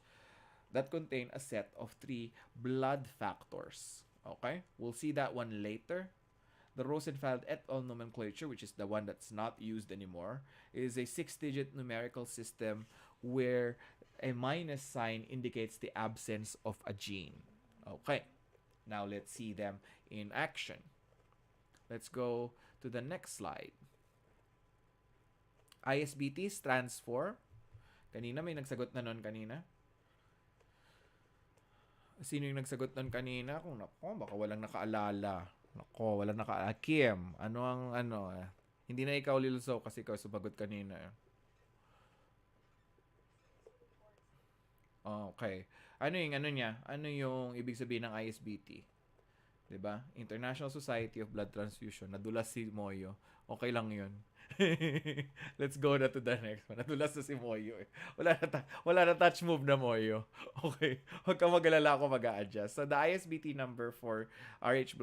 that contain a set of 3 blood factors. Okay? We'll see that one later. The Rosenfeld et al. Nomenclature, which is the one that's not used anymore, is a 6-digit numerical system where a minus sign indicates the absence of a gene. Okay. Now let's see them in action. Let's go to the next slide. ISBT stands for, kanina may nagsagot na nun kanina. Sino yung nagsagot nun kanina? Kung nako, baka walang nakaalala. Nako, walang nakaalala. Kim, ano ang ano? Hindi na ikaw, Lilso, kasi ikaw sumagot kanina. Okay. Ano yung ano niya? Ano yung ibig sabihin ng ISBT? 'Di ba? International Society of Blood Transfusion. Nadulas si Moyo. Okay lang 'yun. Let's go na to the next one. Nadulas na si Moyo. Wala na touch move na Moyo. Okay. Huwag ka mag-alala, ako mag-a-adjust. So the ISBT number for RH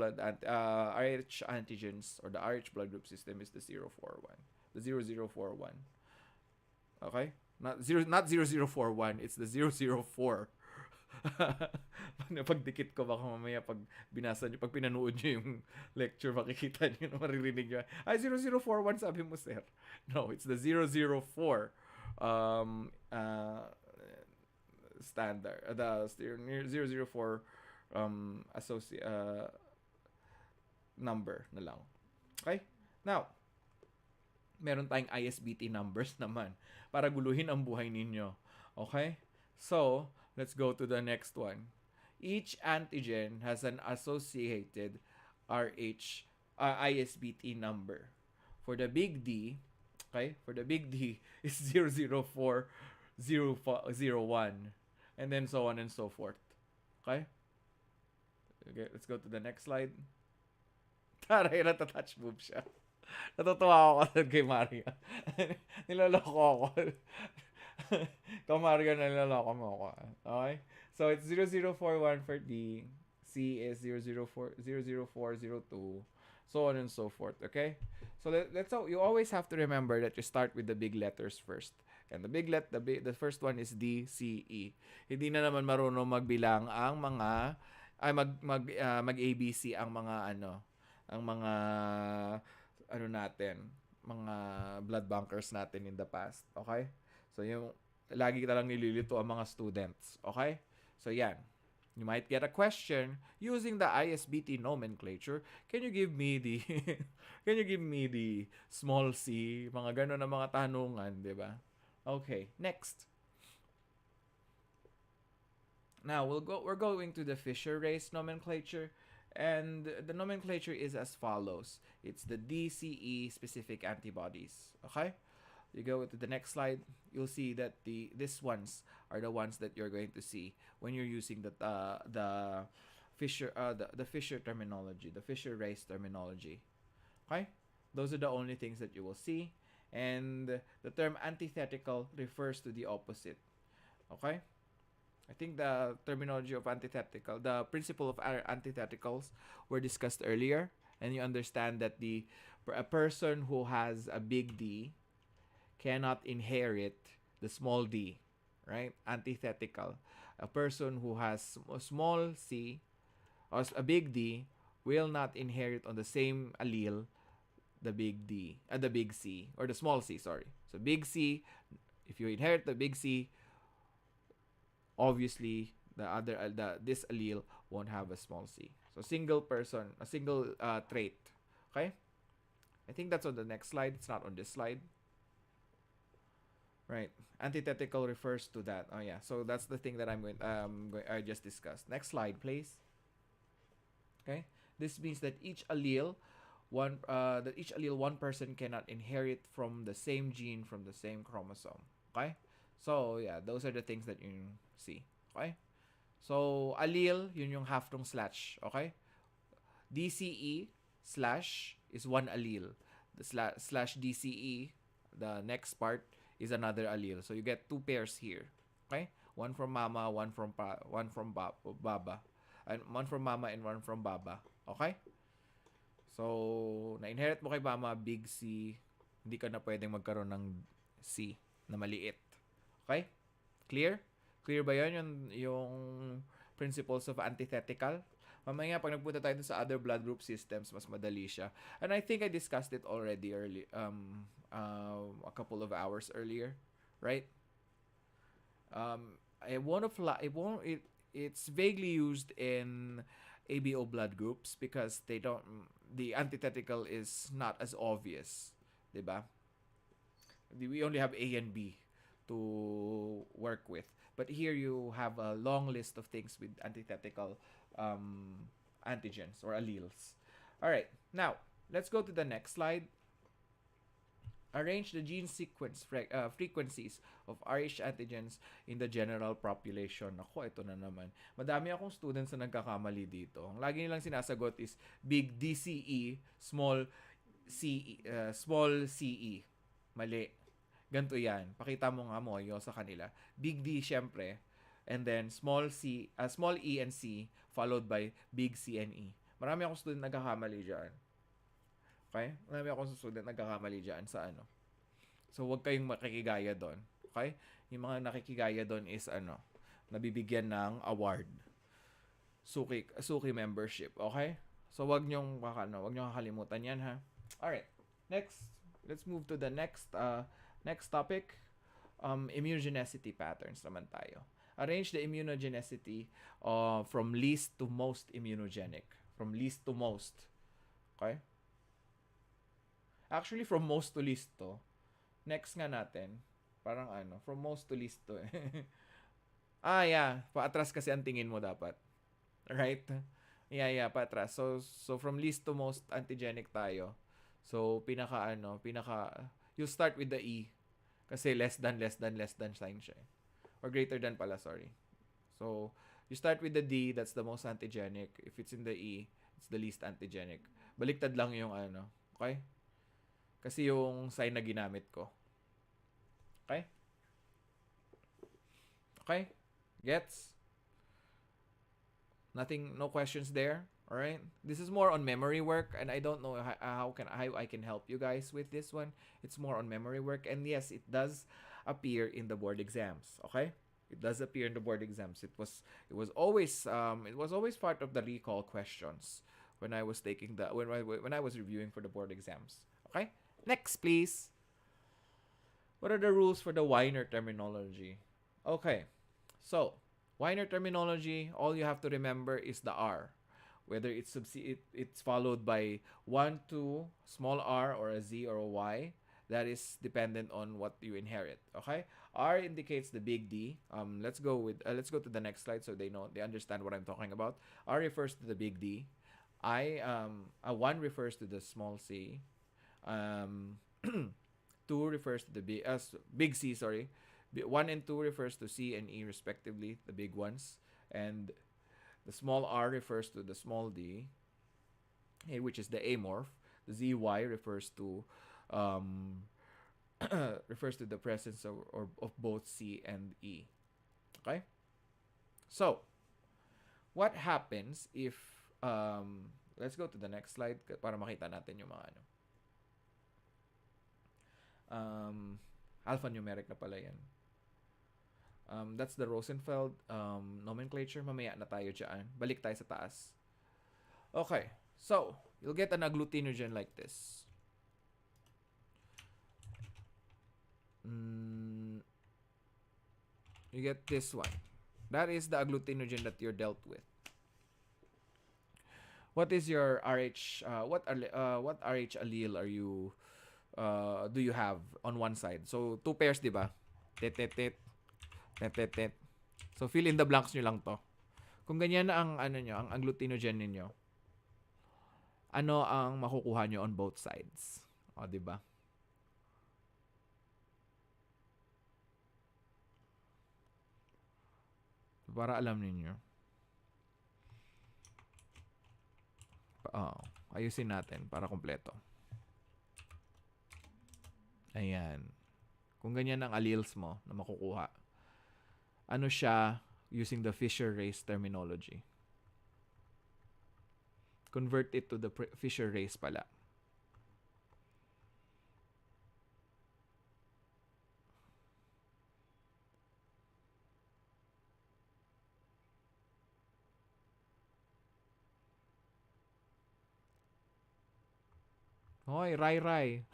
antigens or the RH blood group system is the 041. The 0041. Okay? Not 0041, it's the 004. Pagdikit ko, baka mamaya pag binasa nyo, pag pinanood nyo yung lecture, makikita nyo, maririnig nyo, ay, 0041 sabi mo, sir. No, it's the 004 standard, the 004 number na lang. Okay? Now, meron tayong ISBT numbers naman para guluhin ang buhay ninyo. Okay? So, let's go to the next one. Each antigen has an associated ISBT number. For the big D, okay? For the big D is 00401. And then so on and so forth. Okay? Okay, let's go to the next slide. Taray, natatouch move siya. Natutuwa ako kay Mario. Niloloko ako. Ikaw, Mario, niloloko mo ako. Okay? So, it's 0041 for D. C is 00402. So on and so forth. Okay? So, you always have to remember that you start with the big letters first. And the first one is D, C, E. Hindi na naman marunong magbilang ang mga mag-ABC ang mga mga blood bankers natin in the past. Okay? So, yung lagi ka lang nililito ang mga students. Okay? So, yan. You might get a question using the ISBT nomenclature. Can you give me the small c? Mga gano'n na mga tanungan, di ba? Okay, next. Now, we're going to the Fisher race nomenclature. And the nomenclature is as follows. It's the DCE specific antibodies. Okay? You go to the next slide, you'll see that these ones are the ones that you're going to see when you're using the Fisher the Fisher terminology, the Fisher race terminology. Okay? Those are the only things that you will see. And the term antithetical refers to the opposite. Okay? I think the terminology of antithetical, the principle of antithetical were discussed earlier, and you understand that a person who has a big D cannot inherit the small d, right? Antithetical. A person who has a small c or a big D will not inherit on the same allele the big D, the big C, or the small c, sorry. So big C, if you inherit the big C, obviously this allele won't have a small c. So single trait. Okay? I think that's on the next slide. It's not on this slide. Right. Antithetical refers to that. Oh yeah. So that's the thing that I just discussed. Next slide, please. Okay? This means that each allele one person cannot inherit from the same gene from the same chromosome. Okay? So yeah, those are the things that you see. Okay? So allele, yun yung haftong slash. Okay? DCE slash is one allele. The slash DCE, the next part, is another allele. So you get two pairs here. Okay? One from mama, one from baba. And one from mama and one from baba. Okay? So, na-inherit mo kay mama, big C. Hindi ka na pwedeng magkaroon ng C na maliit. Okay? Clear? Clear ba yun? Yung principles of antithetical? Mamaya pag nagpunta tayo sa other blood group systems, mas madali siya. And I think I discussed it already a couple of hours earlier, right? It's vaguely used in ABO blood groups because they don't the antithetical is not as obvious, 'di ba? We only have A and B to work with. But here you have a long list of things with antithetical antigens or alleles. All right, now let's go to the next slide. Arrange the gene sequence frequencies of Rh antigens in the general population. Ako, ito na naman. Madami akong students na nagkakamali dito. Ang lagi nilang sinasagot is big DCE, small CE. Mali. Ganito yan. Pakita mo nga mo sa kanila. Big D, syempre. And then small E and C followed by big C and E. Marami akong student nagkakamali dyan. Okay? Marami akong student nagkakamali dyan sa ano. So, huwag kayong makikigaya doon. Okay? Yung mga nakikigaya doon is nabibigyan ng award. Suki membership. Okay? So, huwag nyong kakalimutan yan, ha? Alright. Next. Let's move to the next topic. Immunogenicity patterns naman tayo. Arrange the immunogenicity from least to most immunogenic. From least to most. Okay? Actually, from most to least to. Next nga natin. Parang from most to least to. Yeah. Paatras kasi ang tingin mo dapat. Right? Yeah, paatras. So from least to most antigenic tayo. So, you start with the E. Kasi less than sign siya. Or greater than pala, sorry. So, you start with the D, that's the most antigenic. If it's in the E, it's the least antigenic. Baliktad lang yung okay? Kasi yung sign na ginamit ko. Okay? Okay? Gets? No questions there? All right? This is more on memory work, and I don't know how I can help you guys with this one. It's more on memory work, and yes, it does appear in the board exams. Okay? It does appear in the board exams. It was always part of the recall questions when I was taking when I was reviewing for the board exams. Okay? Next, please. What are the rules for the Wiener terminology? Okay. So, Wiener terminology, all you have to remember is the R. Whether it's followed by 1, 2, small r, or a z or a y, that is dependent on what you inherit. Okay, R indicates the big D. Let's go to the next slide so they understand what I'm talking about. R refers to the big D. 1 refers to the small c. 2 refers to the big C. Sorry, 1 and 2 refers to C and E respectively, the big ones, and the small r refers to the small d, which is the amorph. The zy refers to the presence of both C and E. Okay? So, what happens if let's go to the next slide para makita natin yung mga alphanumeric na pala yan. That's the Rosenfeld nomenclature. Mamaya na tayo dyan. Balik tayo sa taas. Okay. So, you'll get an agglutinogen like this. You get this one. That is the agglutinogen that you're dealt with. What is your RH? What RH allele are you? Do you have on one side? So, 2 pairs, di ba? Tet. So, fill in the blanks nyo lang to. Kung ganyan na ang agglutinogen ninyo, ano ang makukuha nyo on both sides? O, diba? Para alam ninyo. Ayusin natin para kompleto. Ayan. Kung ganyan ang alleles mo na makukuha, ano siya using the Fisher-Race terminology? Convert it to the Fisher-Race pala. Hoy, Rai. Rai.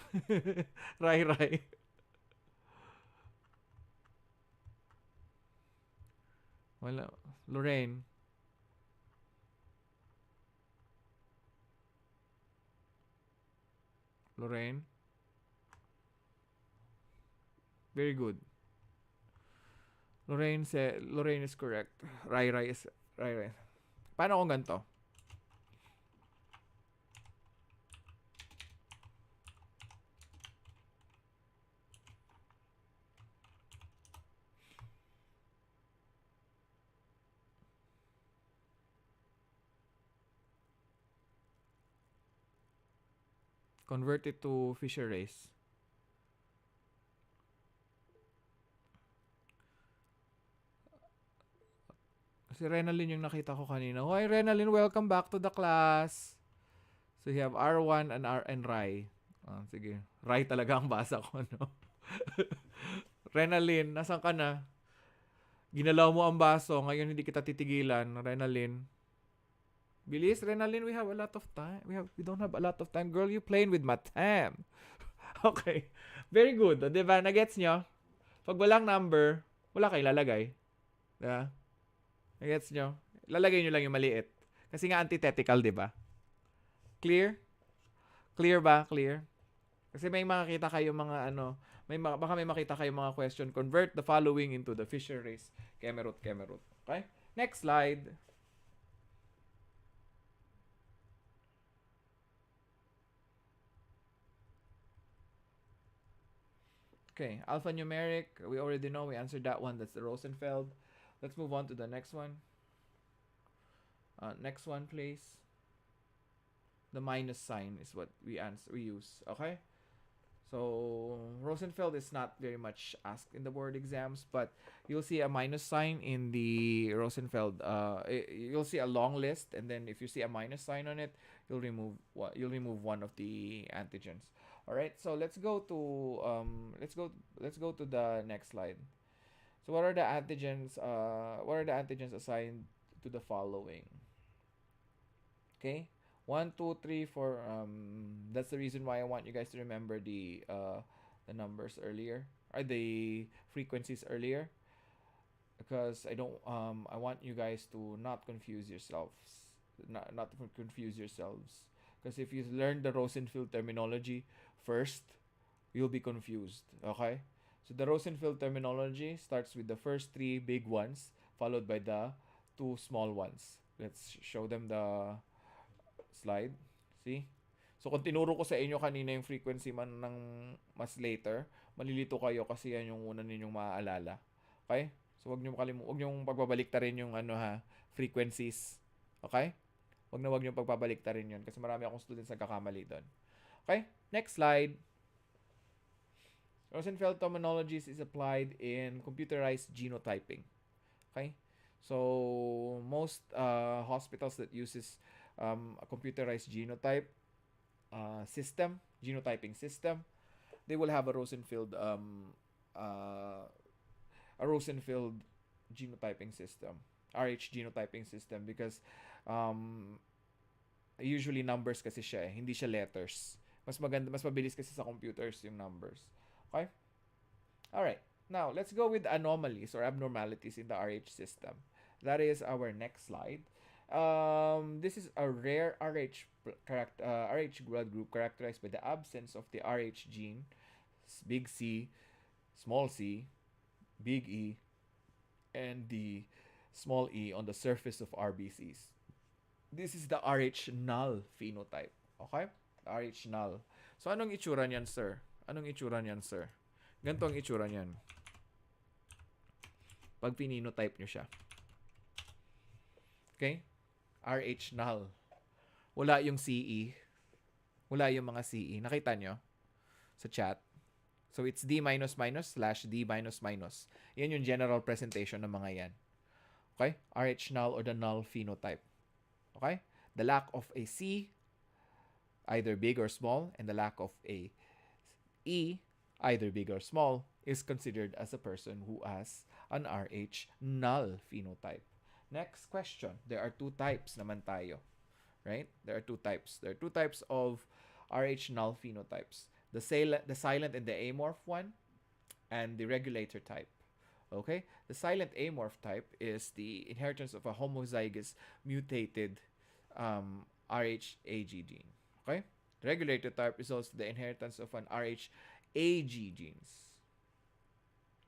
Wala. Lorraine. Lorraine? Very good. Lorraine is correct. Rai is Rai. Paano kung ganito? Convert it to Fisher race. Si Renalyn yung nakita ko kanina. Hi Renalyn, welcome back to the class. So you have R1 and Rai. Sige. Rai talaga ang basa ko, no? Renalyn, nasan ka na? Ginalaw mo ang baso, ngayon hindi kita titigilan, Renalyn. Bilis, Renalyn, we have a lot of time. We don't have a lot of time. Girl, you playing with my time. Okay. Very good. O, diba? Nagets nyo? Pag walang number, wala kayo lalagay. Diba? Nagets nyo? Lalagay nyo lang yung maliit. Kasi nga antithetical, diba? Clear? Clear ba? Clear? Kasi may makakita kayo mga ano, baka may makita kayo mga question. Convert the following into the Fisher race. Kemerut. Okay? Next slide. Okay, alphanumeric, we already know, we answered that one. That's the Rosenfeld. Let's move on to the next one. Next one, please. The minus sign is what we use. Okay? So, Rosenfeld is not very much asked in the board exams, but you'll see a minus sign in the Rosenfeld. You'll see a long list, and then if you see a minus sign on it, you'll remove one of the antigens. All right, so let's go to the next slide. So what are the antigens? What are the antigens assigned to the following? Okay, 1, 2, 3, 4. That's the reason why I want you guys to remember the numbers earlier, or the frequencies earlier, because I want you guys to not confuse yourselves, not to confuse yourselves. Because if you learn the Rosenfeld terminology first, you'll be confused. Okay? So the Rosenfeld terminology starts with the first 3 big ones, followed by the 2 small ones. Let's show them the slide. See? So kung tinuro ko sa inyo kanina yung frequency man ng mas later, malilito kayo kasi yan yung una ninyong maaalala. Okay? So wag niyo pagbabaliktarin yung frequencies. Okay? Wag niyo pagbabaliktarin yun kasi marami akong students nagkakamali doon. Okay? Next slide. Rosenfeld terminologies is applied in computerized genotyping. Okay? So most hospitals that uses a computerized genotyping system, they will have a Rosenfeld genotyping system, RH genotyping system, because usually numbers kasi siya, hindi siya letters. Mas mabilis kasi sa computers yung numbers. Okay? All right. Now, let's go with anomalies or abnormalities in the RH system. That is our next slide. This is a rare RH blood group characterized by the absence of the RH gene, big C, small c, big E, and the small e on the surface of RBCs. This is the RH null phenotype. Okay? RH null. So, anong itsura niyan, sir? Ganito ang itsura niyan. Pag pininotype nyo siya. Okay? RH null. Wala yung CE. Wala yung mga CE. Nakita nyo? Sa chat. So, it's D-/D-. Yan yung general presentation ng mga yan. Okay? RH null or the null phenotype. Okay? The lack of a C, either big or small, and the lack of a E, either big or small, is considered as a person who has an RH null phenotype. Next question. There are 2 types naman tayo. Right? There are 2 types. There are 2 types of RH null phenotypes. The silent and the amorph one, and the regulator type. Okay? The silent amorph type is the inheritance of a homozygous mutated RHAG gene. Okay? Regulated type results in the inheritance of an RHAG genes.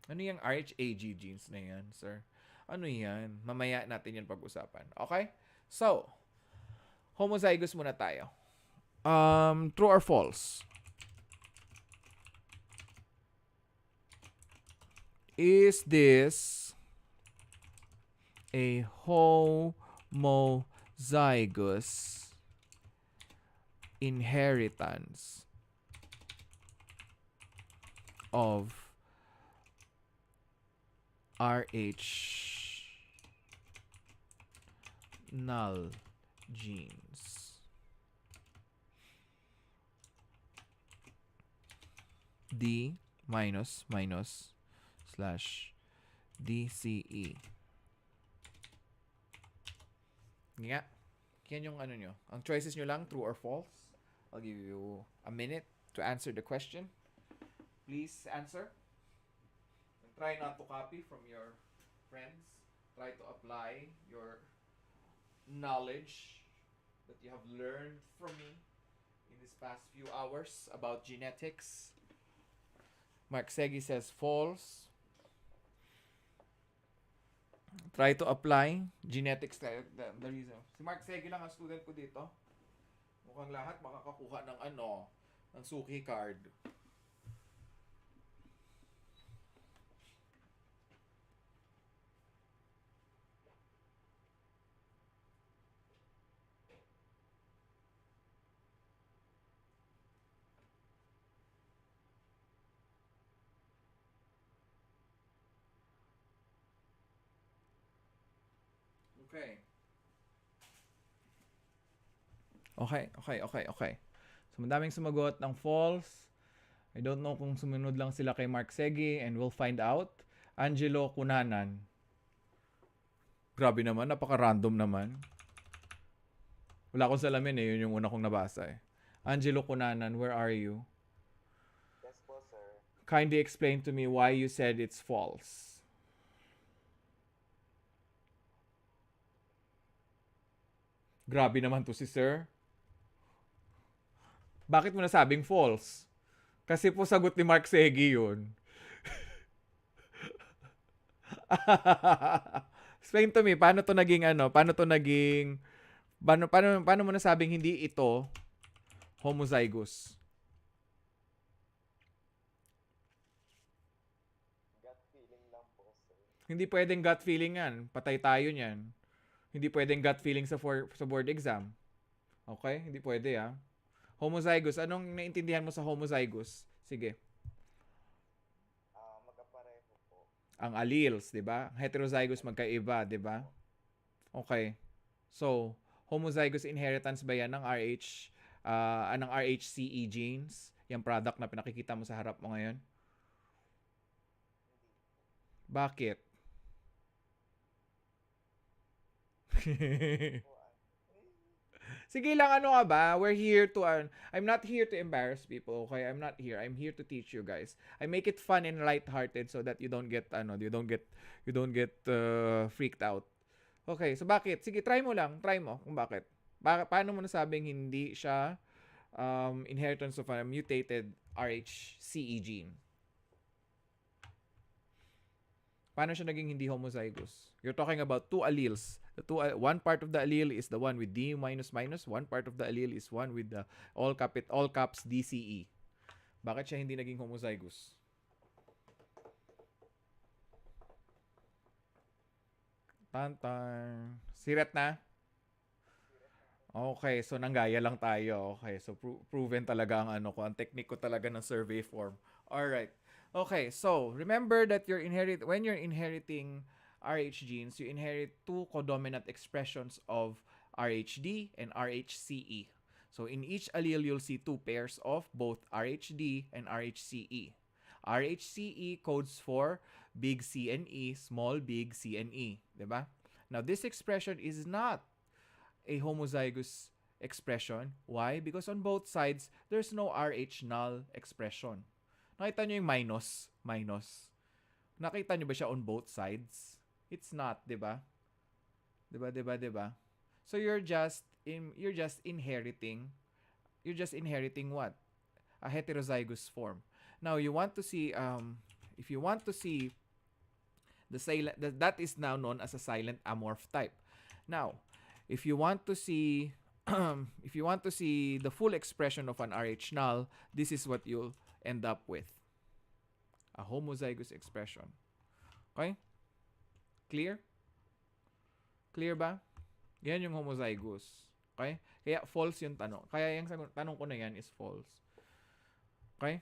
Ano yung RHAG genes na yan, sir? Ano yan? Mamaya natin yan pag-usapan. Okay? So, homozygous muna tayo. True or false? Is this a homozygous inheritance of RH null genes? D minus minus slash DCE. Nga. Yan yung ano nyo. Ang choices nyo lang, true or false. I'll give you a minute to answer the question. Please answer. And try not to copy from your friends. Try to apply your knowledge that you have learned from me in these past few hours about genetics. Mark Segi says false. Try to apply genetics. The reason. Si Mark Segi lang ang student ko dito. Mukhang lahat makakakuha ng ng suki card. Okay. So, madaming sumagot ng false. I don't know kung sumunod lang sila kay Mark Segi and we'll find out. Angelo Cunanan. Grabe naman, napaka-random naman. Wala akong salamin yun yung una kong nabasa Angelo Cunanan, where are you? Yes po, sir. Kindly explain to me why you said it's false. Grabe naman to si sir. Bakit mo nasabing false? Kasi po sagot ni Mark Segi yun. Explain to me, paano mo nasabing hindi ito homozygous? Gut feeling lang po, sir. Hindi pwedeng gut feeling yan. Patay tayo niyan. Hindi pwedeng gut feeling sa board exam. Okay? Hindi pwede Homozygous. Anong naintindihan mo sa homozygous? Sige. Magkapareho po. Ang alleles, di ba? Heterozygous magkaiba, di ba? Okay. So, homozygous inheritance ba yan ng ng RHCE genes? Yung product na pinakikita mo sa harap mo ngayon? Bakit? Sige lang, ano ka ba? We're here to I'm not here to embarrass people, okay? I'm not here. I'm here to teach you guys. I make it fun and light-hearted so that you don't get freaked out. Okay, so bakit? Sige, try mo kung bakit. Paano mo nasabing hindi siya inheritance of a mutated RHCE gene? Paano siya naging hindi homozygous? You're talking about two alleles. One part of the allele is the one with D minus minus. One part of the allele is one with the all caps DCE. Bakit siya hindi naging homozygous? Tantan. Siret na? Okay, so nanggaya lang tayo. Okay, so proven talaga ang ang technique ko talaga ng survey form. All right. Okay, so remember that when you're inheriting RH genes, you inherit two codominant expressions of RHD and RHCE. So in each allele, you'll see two pairs of both RHD and RHCE. RHCE codes for big C and E, small big C and E. Diba? Now, this expression is not a homozygous expression. Why? Because on both sides, there's no RH null expression. Nakita nyo yung minus. Nakita nyo ba siya on both sides? It's not, 'di ba? 'Di ba? So you're just inheriting you're just inheriting what? A heterozygous form. Now you want to see if you want to see the silent that is now known as a silent amorph type. Now, if you want to see if you want to see the full expression of an RH null, this is what you'll end up with. A homozygous expression. Okay? Clear? Clear ba? Yan yung homozygous. Okay? Kaya false yung tanong. Kaya yung tanong ko na yan is false. Okay?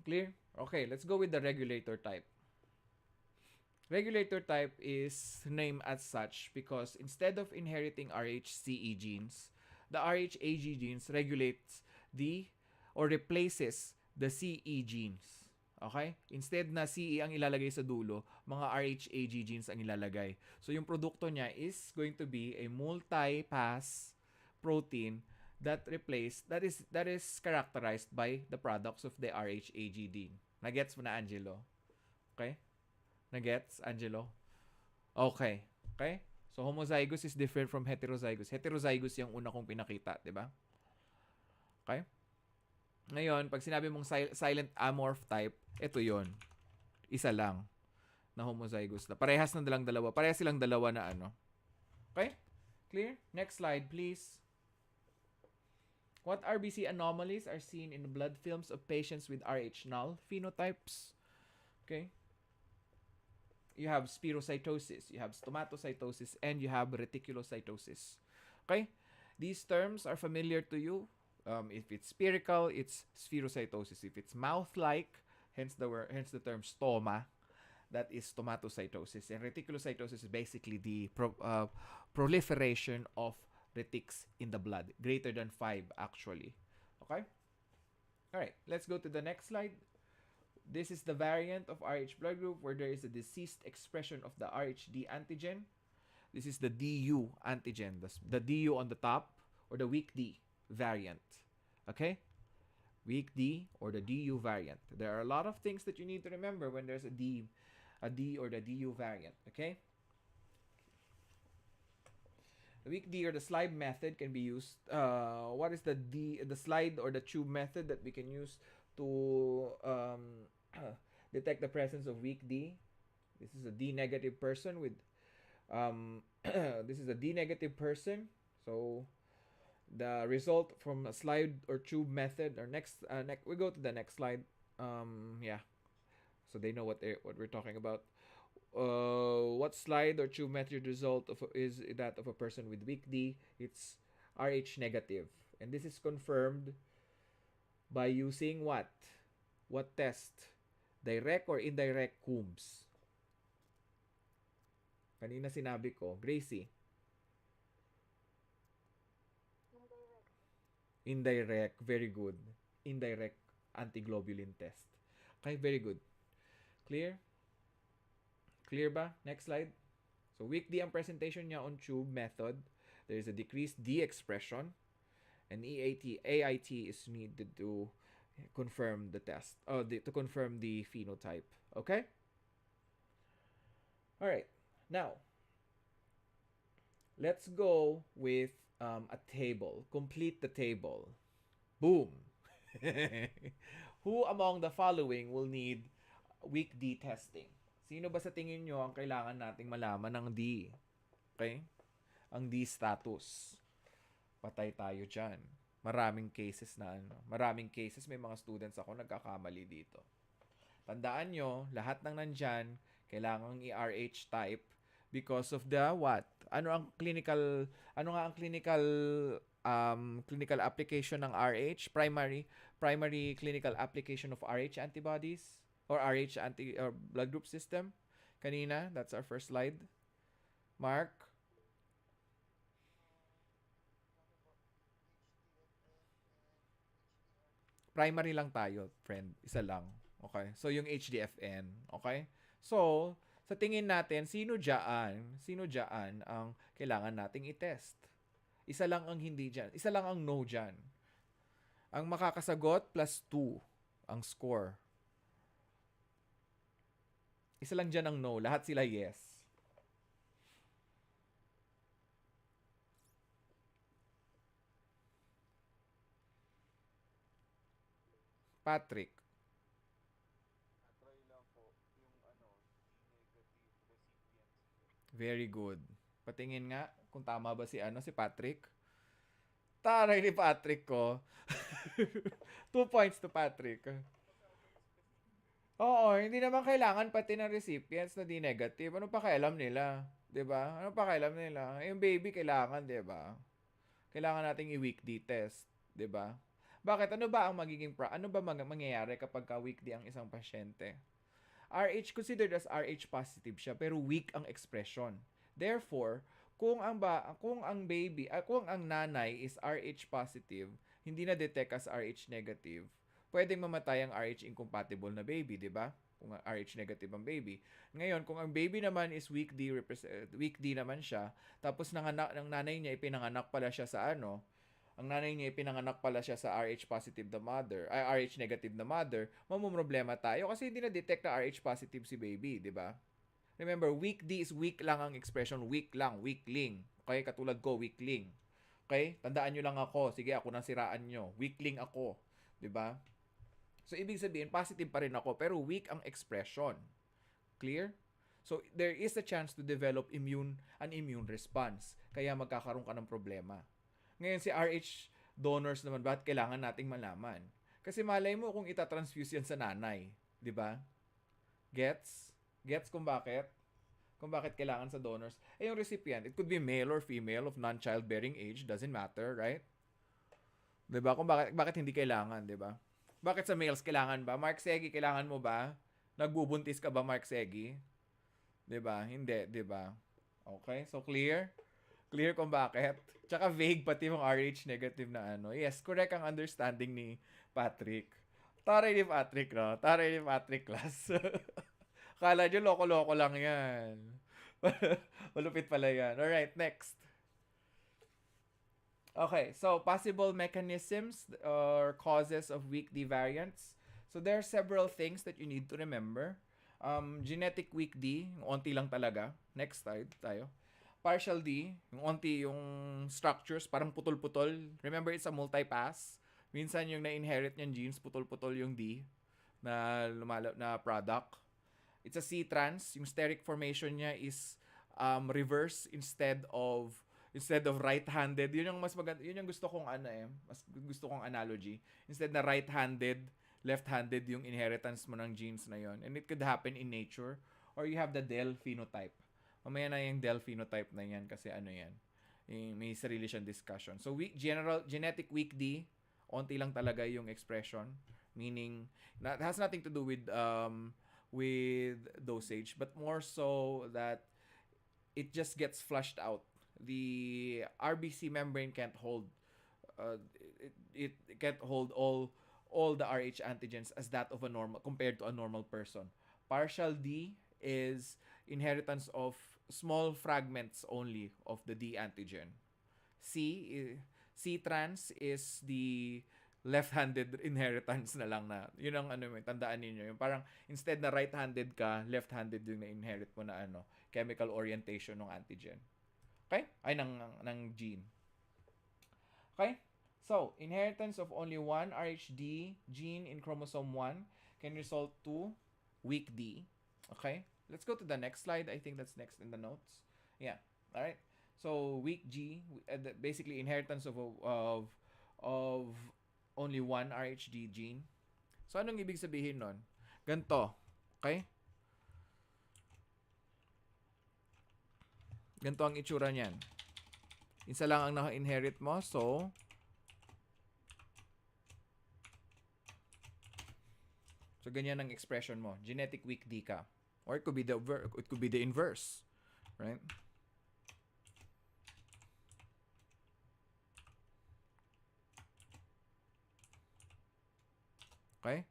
Clear? Okay, let's go with the regulator type. Regulator type is named as such because instead of inheriting RhCE genes, the RhAg genes regulates the or replaces the CE genes. Okay? Instead na CE ang ilalagay sa dulo, mga RhAg genes ang ilalagay. So yung produkto niya is going to be a multi-pass protein that is characterized by the products of the RhAg gene. Nagets mo na, Angelo? Okay? Nagets, Angelo? Okay. Okay? So, homozygous is different from heterozygous. Heterozygous yung una kong pinakita, di ba? Okay? Ngayon, pag sinabi mong silent amorph type, ito yon. Isa lang na homozygous na. Parehas na dalang dalawa. Parehas silang dalawa na ano. Okay? Clear? Next slide, please. What RBC anomalies are seen in the blood films of patients with Rh null phenotypes? Okay? You have spirocytosis, you have stomatocytosis, and you have reticulocytosis. Okay? These terms are familiar to you. If it's spherical, it's spherocytosis. If it's mouth-like, hence the term stoma, that is stomatocytosis. And reticulocytosis is basically the proliferation of retics in the blood, greater than 5 actually. Okay? All right, let's go to the next slide. This is the variant of Rh blood group where there is a deceased expression of the Rhd antigen. This is the DU antigen, the DU on the top, or the weak D variant. Okay? Weak D or the DU variant. There are a lot of things that you need to remember when there's a D or the DU variant. Okay? The weak D or the slide method can be used. What is the slide or the tube method that we can use to detect the presence of weak D? This is a D negative person with this is a D negative person. So the result from a slide or tube method, or next we go to the next slide. Yeah, so they know what we're talking about. What slide or tube method result is that of a person with weak D? It's Rh negative, and this is confirmed by using what test? Direct or indirect Coombs? Kanina sinabi ko, Gracie. Indirect, very good. Indirect antiglobulin test. Okay, very good. Clear? Clear ba? Next slide. So, weak D ang presentation niya on tube method. There is a decreased D expression, and AIT is needed to confirm the test. To confirm the phenotype. Okay? All right. Now, let's go with a table. Complete the table. Boom. Who among the following will need weak D testing? Sino ba sa tingin nyo ang kailangan nating malaman ng D? Okay? Ang D status. Patay tayo dyan. Maraming cases may mga students ako nagkakamali dito. Tandaan nyo, lahat ng nandyan, kailangang i-RH type because of the what? Ano nga ang clinical application ng RH? Primary clinical application of RH antibodies or RH or blood group system. Kanina, that's our first slide. Mark? Primary lang tayo, friend. Isa lang. Okay? So, yung HDFN. Okay? So, sa tingin natin, sino dyan ang kailangan nating i-test? Isa lang ang hindi dyan. Isa lang ang no dyan. Ang makakasagot plus 2 ang score. Isa lang dyan ang no. Lahat sila yes. Patrick. Try lang po yung negative recipients po. Very good. Patingin nga kung tama ba si Patrick. Taray ni Patrick ko. 2 points to Patrick. Oo, hindi naman kailangan pati ng recipients na di negative. Ano pa kailam nila? 'Di ba? Ano pa kailam nila? Yung baby kailangan, 'di ba? Kailangan nating i-week D test, 'di ba? Bakit ano ba ang ano ba mangyayari kapag ka week D ang isang pasyente? RH considered as RH positive siya pero weak ang expression. Therefore, kung ang baby, kung ang nanay is RH positive, hindi na detect as RH negative, pwedeng mamatay ang RH incompatible na baby, 'di ba? Kung RH negative ang baby. Ngayon, kung ang baby naman is weak D naman siya, tapos ng nanay niya ipinanganak pala siya sa ang nanay niya ipinanganak pala siya sa RH positive na mother, ay RH negative na mother, mamumroblema tayo kasi hindi na detect na RH positive si baby, 'di ba? Remember, weak D is weak lang ang expression, weak lang, weakling. Okay, katulad ko, weakling. Okay? Tandaan nyo lang ako. Sige, ako nang siraan nyo. Weakling ako, 'di ba? So ibig sabihin positive pa rin ako pero weak ang expression. Clear? So there is a chance to develop an immune response. Kaya magkakaroon ka ng problema. Ngayon si RH donors naman, bakit kailangan nating malaman? Kasi malay mo kung itatransfuse yan sa nanay, 'di ba? Gets? Gets kung bakit? Kung bakit kailangan sa donors? Eh yung recipient, it could be male or female of non-childbearing age, doesn't matter, right? 'Di ba? Kung bakit hindi kailangan, 'di ba? Bakit sa males kailangan ba? Mark Segi, kailangan mo ba? Nagbubuntis ka ba, Mark Segi? 'Di ba? Hindi, 'di ba? Okay? So clear? Clear kung bakit? Tsaka vague pati yung RH negative na ano. Yes, correct ang understanding ni Patrick. Taray ni Patrick, no? Taray ni Patrick, class. Kala nyo, loko-loko lang yan. Malupit pala yan. Alright, next. Okay, so possible mechanisms or causes of weak D variants. So there are several things that you need to remember. Genetic weak D, yung onti lang talaga. Next slide tayo. Partial D, yung onti yung structures, parang putol-putol. Remember, it's a multipass. Minsan yung na-inherit niyang genes, putol-putol yung D na product. It's a C-trans. Yung steric formation niya is reverse instead of right-handed. Yun yung mas maganda, yun yung gusto kong mas gusto kong analogy. Instead na right-handed, left-handed yung inheritance mo ng genes na yon. And it could happen in nature or you have the Del phenotype. Mamaya na yung Del phenotype na yan kasi yan. May sarili siyang discussion. So genetic weak D, onti lang talaga yung expression, meaning it has nothing to do with dosage, but more so that it just gets flushed out. The RBC membrane can't hold it can't hold all the RH antigens as that of a normal compared to a normal person. Partial D is inheritance of small fragments only of the D antigen. C trans is the left-handed inheritance na lang na. Yun ang tandaan niyo. Yung parang instead na right-handed ka, left-handed yung na-inherit mo na chemical orientation ng antigen. Okay? Ay ng gene. Okay? So, inheritance of only one RHD gene in chromosome 1 can result to weak D. Okay? Let's go to the next slide. I think that's next in the notes. Yeah. All right. So weak G, basically inheritance of only one RHD gene. So anong ibig sabihin nun? Ganto. Okay? Ganto ang itsura niyan. Isa lang ang naka-inherit mo. So ganyan ang expression mo. Genetic weak D ka. Or it could be the inverse, right? Okay?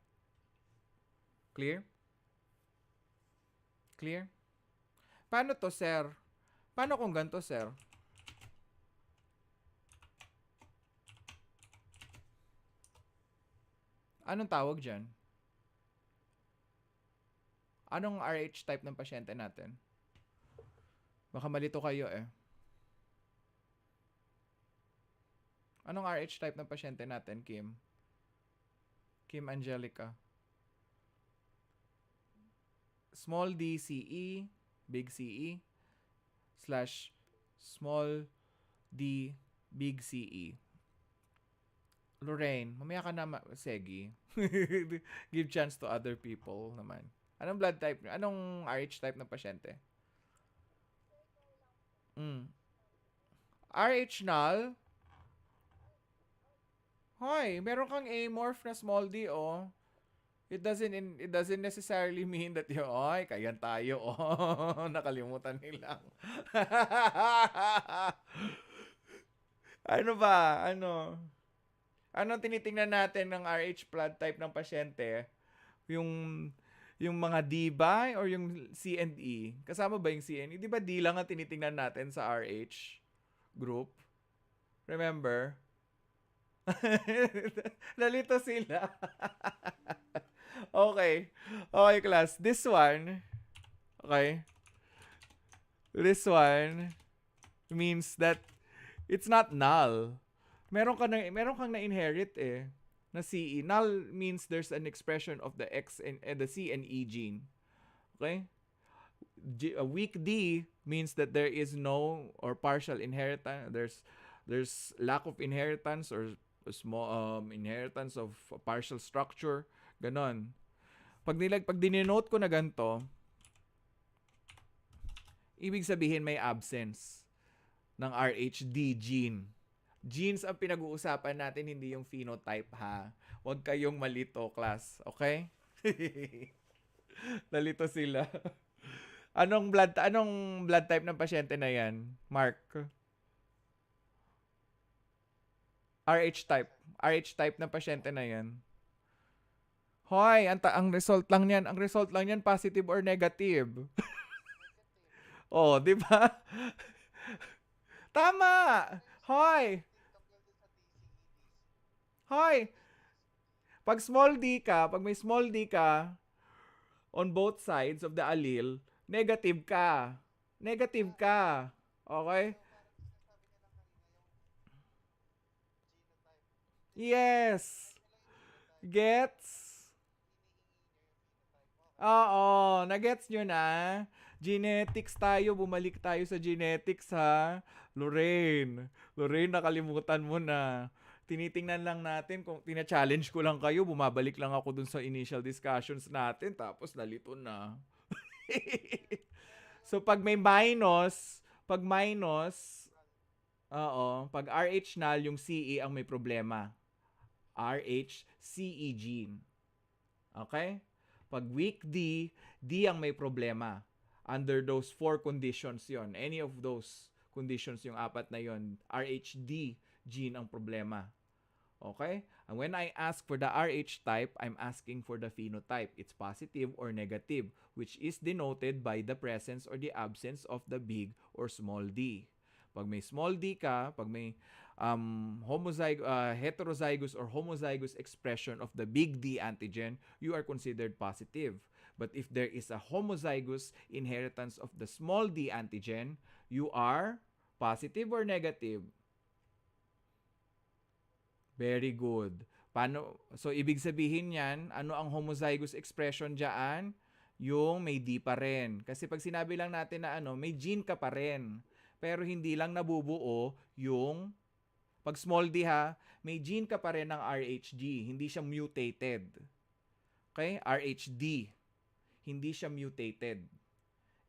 Clear? Clear? Paano to, sir? Paano kung ganito, sir? Anong tawag dyan? Anong RH type ng pasyente natin? Baka malito kayo eh. Anong RH type ng pasyente natin, Kim? Kim Angelica. Small d CE, big CE, slash small d big CE. Lorraine, mamaya ka na Segi. Give chance to other people naman. Anong blood type? Anong RH type ng pasyente? RH null? Hoy, meron kang amorph na small d, oh. It doesn't necessarily mean that kayan tayo, oh. Nakalimutan nilang. Ano ba? Ano tinitingnan natin ng RH blood type ng pasyente? Yung mga D ba or yung C and E? Kasama ba yung C and E? Di ba D lang ang tinitingnan natin sa RH group? Remember? Nalito sila. Okay. Okay, class. This one, okay? This one means that it's not null. Meron kang na-inherit na CE. Null means there's an expression of the X and the C and E gene. Okay? Weak D means that there is no or partial inheritance. There's lack of inheritance or small inheritance of partial structure. Ganon. Pag dinenote ko na ganito, ibig sabihin may absence ng RHD gene. Genes ang pinag-uusapan natin, hindi yung phenotype, ha. Huwag kayong malito, class. Okay? Nalito sila. Anong blood type ng pasyente na yan, Mark? RH type. RH type ng pasyente na yan. Hoy, ang result lang niyan positive or negative. Oh, 'di ba? Tama. Hoy. Hoy. Pag may small d ka on both sides of the allele, negative ka. Negative ka. Okay? Yes. Gets? Oo, nagets nyo na? Genetics tayo, bumalik tayo sa genetics, ha? Lorraine, nakalimutan mo na. Tinitingnan lang natin, kung tina-challenge ko lang kayo, bumabalik lang ako dun sa initial discussions natin, tapos nalito na. So, pag minus, pag RH null, yung CE ang may problema. RH, CE gene. Okay? Pag weak D, D ang may problema. Under those 4 conditions yon, any of those conditions, yung 4 na yon, RHD gene ang problema. Okay? And when I ask for the RH type, I'm asking for the phenotype. It's positive or negative, which is denoted by the presence or the absence of the big or small d. Pag may small d ka, pag may heterozygous or homozygous expression of the big D antigen, you are considered positive. But if there is a homozygous inheritance of the small d antigen, you are positive or negative? Very good. So, ibig sabihin yan, ano ang homozygous expression dyan? Yung may D pa rin. Kasi pag sinabi lang natin na may gene ka pa rin. Pero hindi lang nabubuo yung pag small d ha, may gene ka pa rin ng RHG. Hindi siya mutated. Okay? RHD. Hindi siya mutated.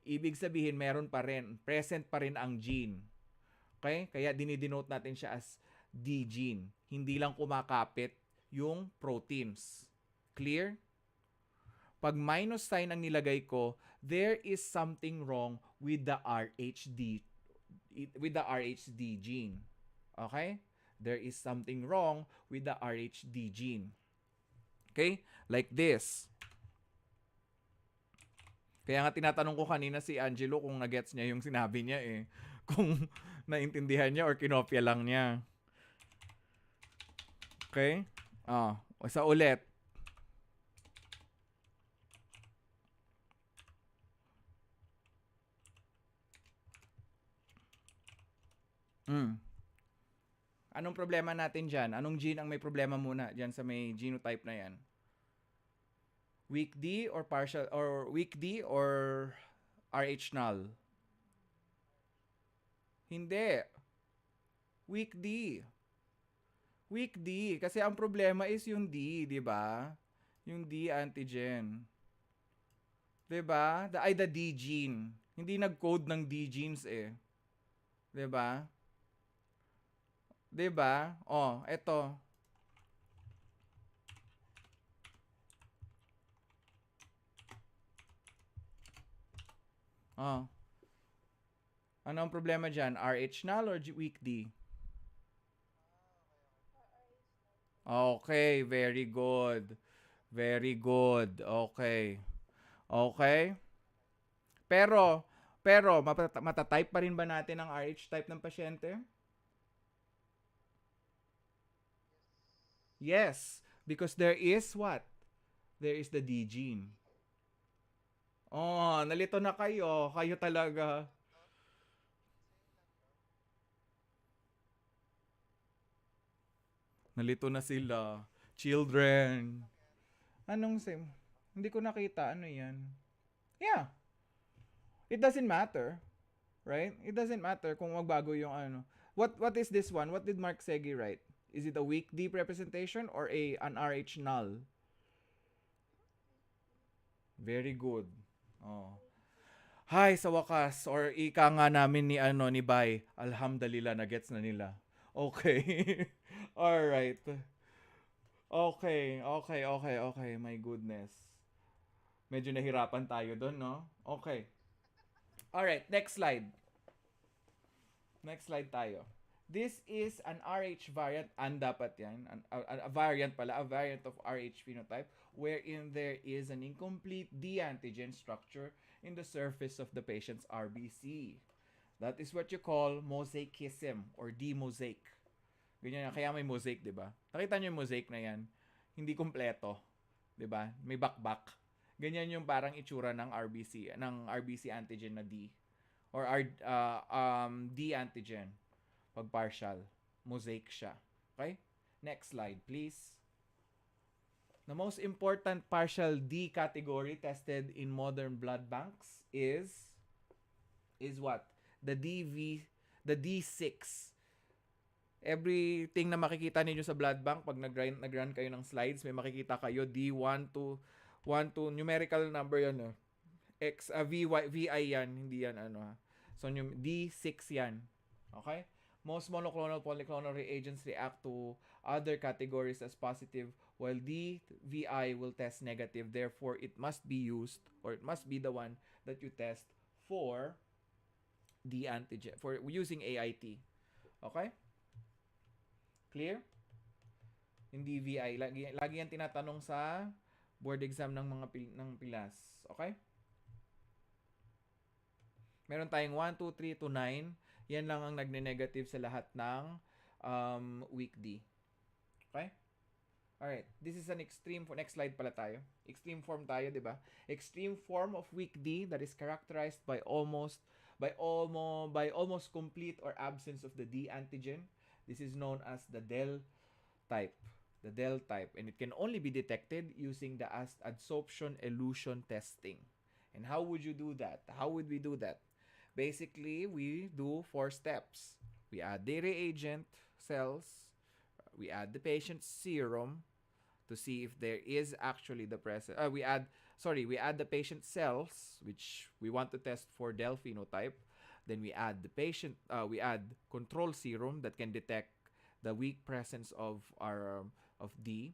Ibig sabihin, meron pa rin. Present pa rin ang gene. Okay? Kaya dinidenote natin siya as D gene. Hindi lang kumakapit yung proteins. Clear? Pag minus sign ang nilagay ko, there is something wrong with the RHD gene. Okay? There is something wrong with the RHD gene. Okay? Like this. Kaya nga tinatanong ko kanina si Angelo kung nagets niya yung sinabi niya eh. Kung naintindihan niya or kinopya lang niya. Okay? Isa ulit. Anong problema natin dyan? Anong gene ang may problema muna dyan sa may genotype na yan? Weak D or partial or weak D or RH null? Hindi. Weak D. Weak D. Kasi ang problema is yung D, di ba? Yung D antigen. Di ba? The D gene. Hindi nag-code ng D genes eh. Di ba? Di ba? Oh, eto. Oh. Ano ang problema dyan? RH null or weak D? Okay, very good. Very good. Okay. Okay. Pero matatype pa rin ba natin ang RH type ng pasyente? Yes, because there is what? There is the D gene. Oh, nalito na kayo. Kayo talaga. Nalito na sila. Children. Anong sim? Hindi ko nakita. Ano yan? Yeah. It doesn't matter. Right? It doesn't matter kung magbago yung ano. What is this one? What did Mark Segi write? Is it a weak deep representation or an RH null? Very good. Oh. Hi sa wakas or ika nga namin ni ni Bay. Alhamdulillah na gets na nila. Okay. All right. Okay. My goodness. Medyo nahirapan tayo doon, no? Okay. All right, next slide. Next slide tayo. This is an RH variant, dapat yan, a variant pala, a variant of RH phenotype wherein there is an incomplete D antigen structure in the surface of the patient's RBC. That is what you call mosaicism or D-mosaic. Ganyan yan, kaya may mosaic, di ba? Nakita niyo yung mosaic na yan? Hindi kompleto, di ba? May bakbak. Ganyan yung parang itsura ng RBC antigen na D or D antigen. Pag partial, mosaic siya. Okay? Next slide, please. The most important partial D category tested in modern blood banks is what? The D6. Everything na makikita ninyo sa blood bank, pag nag-run kayo ng slides, may makikita kayo D1 to numerical number yan. VI yan, hindi yan ano. So, yung D6 yan. Okay? Most monoclonal polyclonal reagents react to other categories as positive, while DVI will test negative. Therefore, it must be used, or it must be the one that you test for the antigen, for using AIT. Okay? Clear? Yung DVI, lagi yan tinatanong sa board exam ng mga ng pilas. Okay? Meron tayong 1, 2, 3 to 9. Yan lang ang nagne-negative sa lahat ng weak D. Okay? Alright. This is an extreme form. Next slide pala tayo. Extreme form tayo, di ba? Extreme form of weak D that is characterized by almost complete or absence of the D antigen. This is known as the DEL type. The DEL type. And it can only be detected using the adsorption elution testing. And how would you do that? How would we do that? Basically, we do 4 steps. We add the reagent cells. We add the patient's serum to see if there is actually the presence. We add the patient cells, which we want to test for DEL phenotype. Then we add control serum that can detect the weak presence of D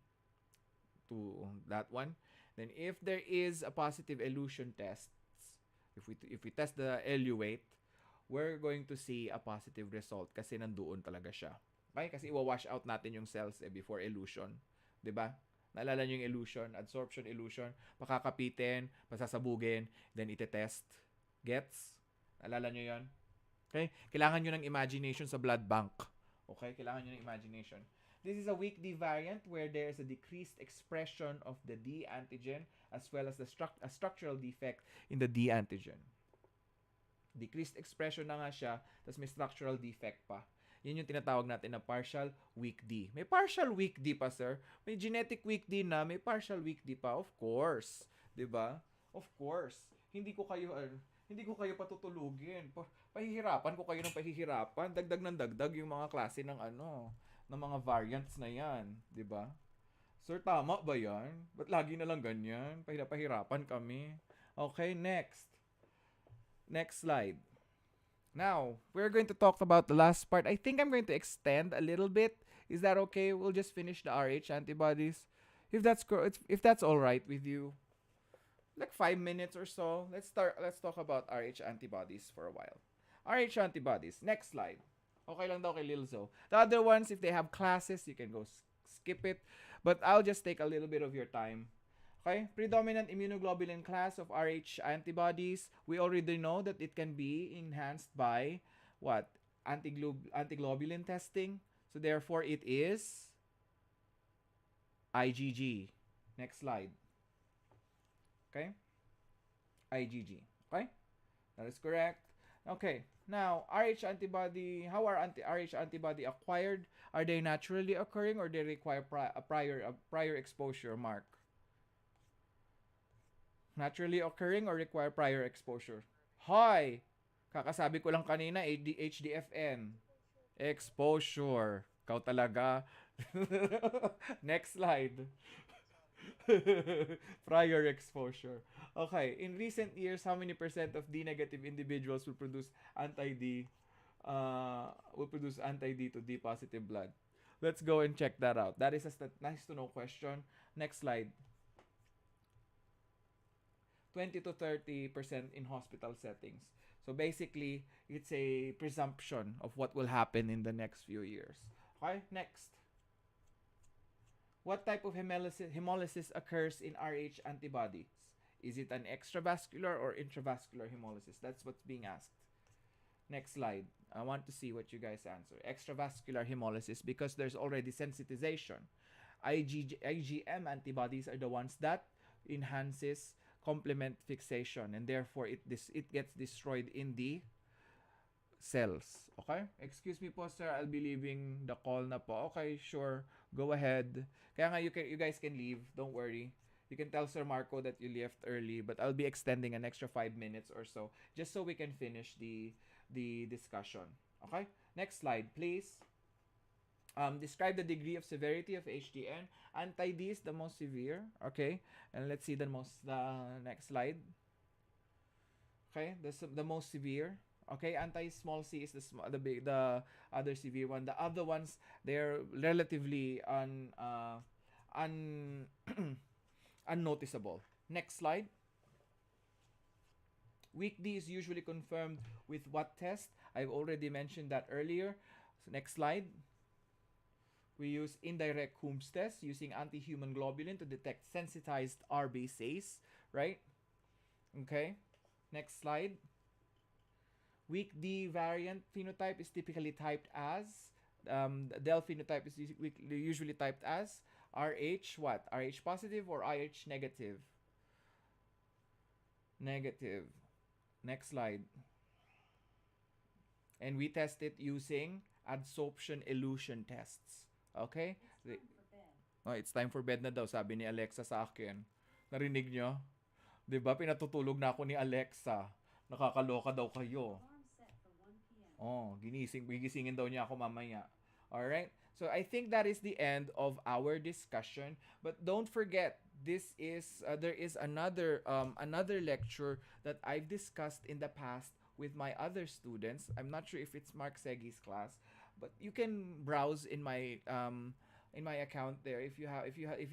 to that one. Then if there is a positive elution test, if we test the eluate, we're going to see a positive result kasi nandoon talaga siya. Okay? Kasi iwa-wash out natin yung cells before elution. 'Di ba? Naalala niyo yung elution, adsorption elution, pakakapitin, pasasabugin, then ite-test. Gets? Naalala niyo 'yon? Okay? Kailangan niyo ng imagination sa blood bank. Okay? Kailangan niyo ng imagination. This is a weak D variant where there is a decreased expression of the D antigen as well as a structural defect in the D antigen. Decreased expression na nga siya, tapos may structural defect pa. Yun yung tinatawag natin na partial weak D. May partial weak D pa, sir. May genetic weak D na, may partial weak D pa. Of course. 'Di ba? Of course. Hindi ko kayo patutulugin. Pahihirapan ko kayo ng pahihirapan. Dagdag ng dagdag yung mga klase ng ng mga variants na 'yan, 'di ba? Sir, tama ba 'yan? Ba't lagi na lang ganyan? Pahirapan kami. Okay, next. Next slide. Now, we're going to talk about the last part. I think I'm going to extend a little bit. Is that okay? We'll just finish the RH antibodies. If that's all right with you. Like 5 minutes or so. Let's talk about RH antibodies for a while. RH antibodies. Next slide. Okay lang daw kay Lilzo. The other ones, if they have classes, you can go skip it. But I'll just take a little bit of your time. Okay? Predominant immunoglobulin class of RH antibodies. We already know that it can be enhanced by what? Antiglobulin testing. So therefore, it is IgG. Next slide. Okay? IgG. Okay? That is correct. Okay. Now, RH antibody, how are RH antibody acquired? Are they naturally occurring or they require a prior exposure, Mark? Naturally occurring or require prior exposure? Hi! Kakasabi ko lang kanina, HDFN. Exposure. Kau talaga. Next slide. Prior exposure. Okay, in recent years, how many percent of D negative individuals will produce anti-D to D positive blood? Let's go and check that out. That is a nice to know question. Next slide. 20 to 30% in hospital settings. So basically, it's a presumption of what will happen in the next few years. Okay, next. What type of hemolysis occurs in RH antibodies? Is it an extravascular or intravascular hemolysis? That's what's being asked. Next slide. I want to see what you guys answer. Extravascular hemolysis, because there's already sensitization. IgM antibodies are the ones that enhances complement fixation, and therefore it gets destroyed in the cells. Okay? Excuse me po, sir. I'll be leaving the call na po. Okay, sure. Go ahead. Kaya nga, you guys can leave. Don't worry. You can tell Sir Marco that you left early, but I'll be extending an extra 5 minutes or so just so we can finish the discussion. Okay? Next slide, please. Describe the degree of severity of HDN. Anti-D is the most severe. Okay? And let's see the next slide. Okay? The most severe. Okay, anti-small c is the other severe one. The other ones, they're relatively unnoticeable. Next slide. Weak D is usually confirmed with what test? I've already mentioned that earlier. So next slide. We use indirect Coombs test using anti-human globulin to detect sensitized RBCs, right? Okay. Next slide. Weak D variant phenotype is typically typed as, Del phenotype is usually typed as RH what? RH positive or RH negative? Negative. Next slide. And we test it using adsorption elution tests. Okay? It's time for bed na daw, sabi ni Alexa sa akin. Narinig nyo? Diba? Pinatutulog na ako ni Alexa. Nakakaloka daw kayo. Gigisingin daw niya ako mamaya. Alright? So I think that is the end of our discussion. But don't forget, there is another lecture that I've discussed in the past with my other students. I'm not sure if it's Mark Segi's class, but you can browse in my account there. If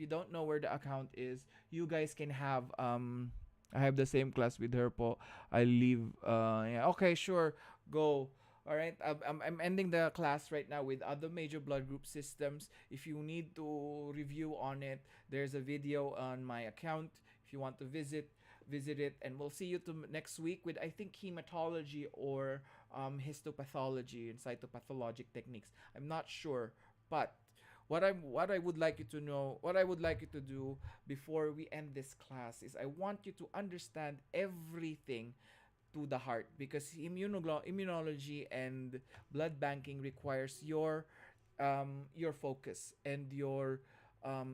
you don't know where the account is, you guys can have I have the same class with her po. I leave yeah. Okay, sure. Go. All right, I'm ending the class right now with other major blood group systems. If you need to review on it, there's a video on my account. If you want to visit it, and we'll see you next week with, I think, hematology or histopathology and cytopathologic techniques. I'm not sure, but what I would like you to know, what I would like you to do before we end this class is I want you to understand everything to the heart because immunology and blood banking requires your focus and your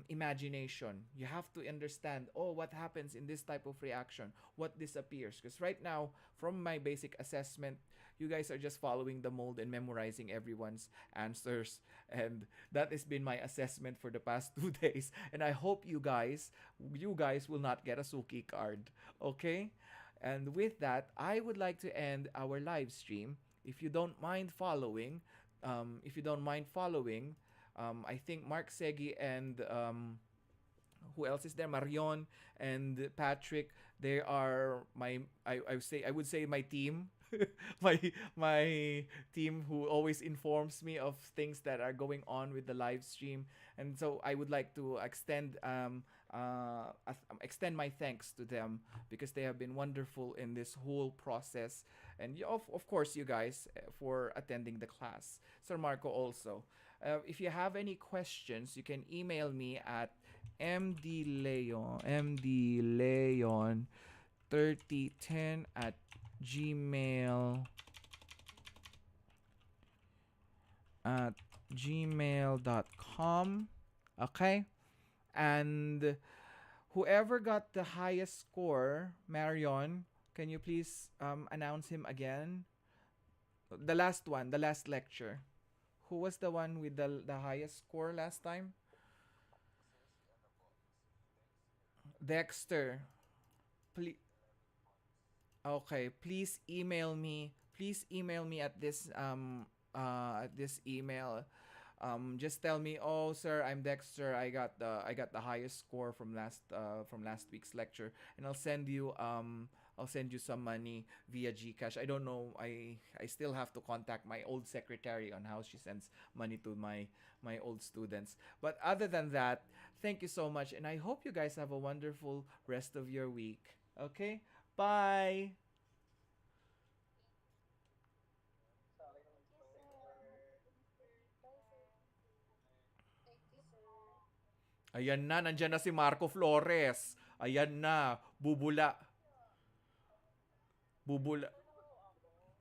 imagination. You have to understand, oh, what happens in this type of reaction, what disappears. Because right now, from my basic assessment, you guys are just following the mold and memorizing everyone's answers. And that has been my assessment for the past 2 days. And I hope you guys will not get a Suki card. Okay? And with that, I would like to end our live stream. If you don't mind following, I think Mark Segi and who else is there? Marion and Patrick. They are I would say my team. My team who always informs me of things that are going on with the live stream, and so I would like to extend my thanks to them because they have been wonderful in this whole process, and of course you guys for attending the class. Sir Marco also. If you have any questions, you can email me at mdleon3010 at gmail at gmail.com. Okay? And whoever got the highest score, Marion, can you please announce him again? The last one, the last lecture. Who was the one with the highest score last time? Si ano po, si Dexter, Dexter. Please, 11 points. okay, please email me. Please email me at this email. Just tell me, oh sir, I'm Dexter. I got the highest score from last week's lecture, and I'll send you some money via GCash. I don't know. I still have to contact my old secretary on how she sends money to my old students. But other than that, thank you so much, and I hope you guys have a wonderful rest of your week. Okay, bye. Sa akin naman Thank you, po, sir. Bye, sir. Ay, Thank you, sir. Ayan na, nandyan na si Marco Flores. Ayan na, bubula, ano po ako, sayang lang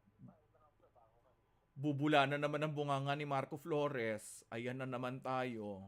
ang trabaho kanina. bubula na naman ang bunganga ni Marco Flores. Ayan na naman tayo.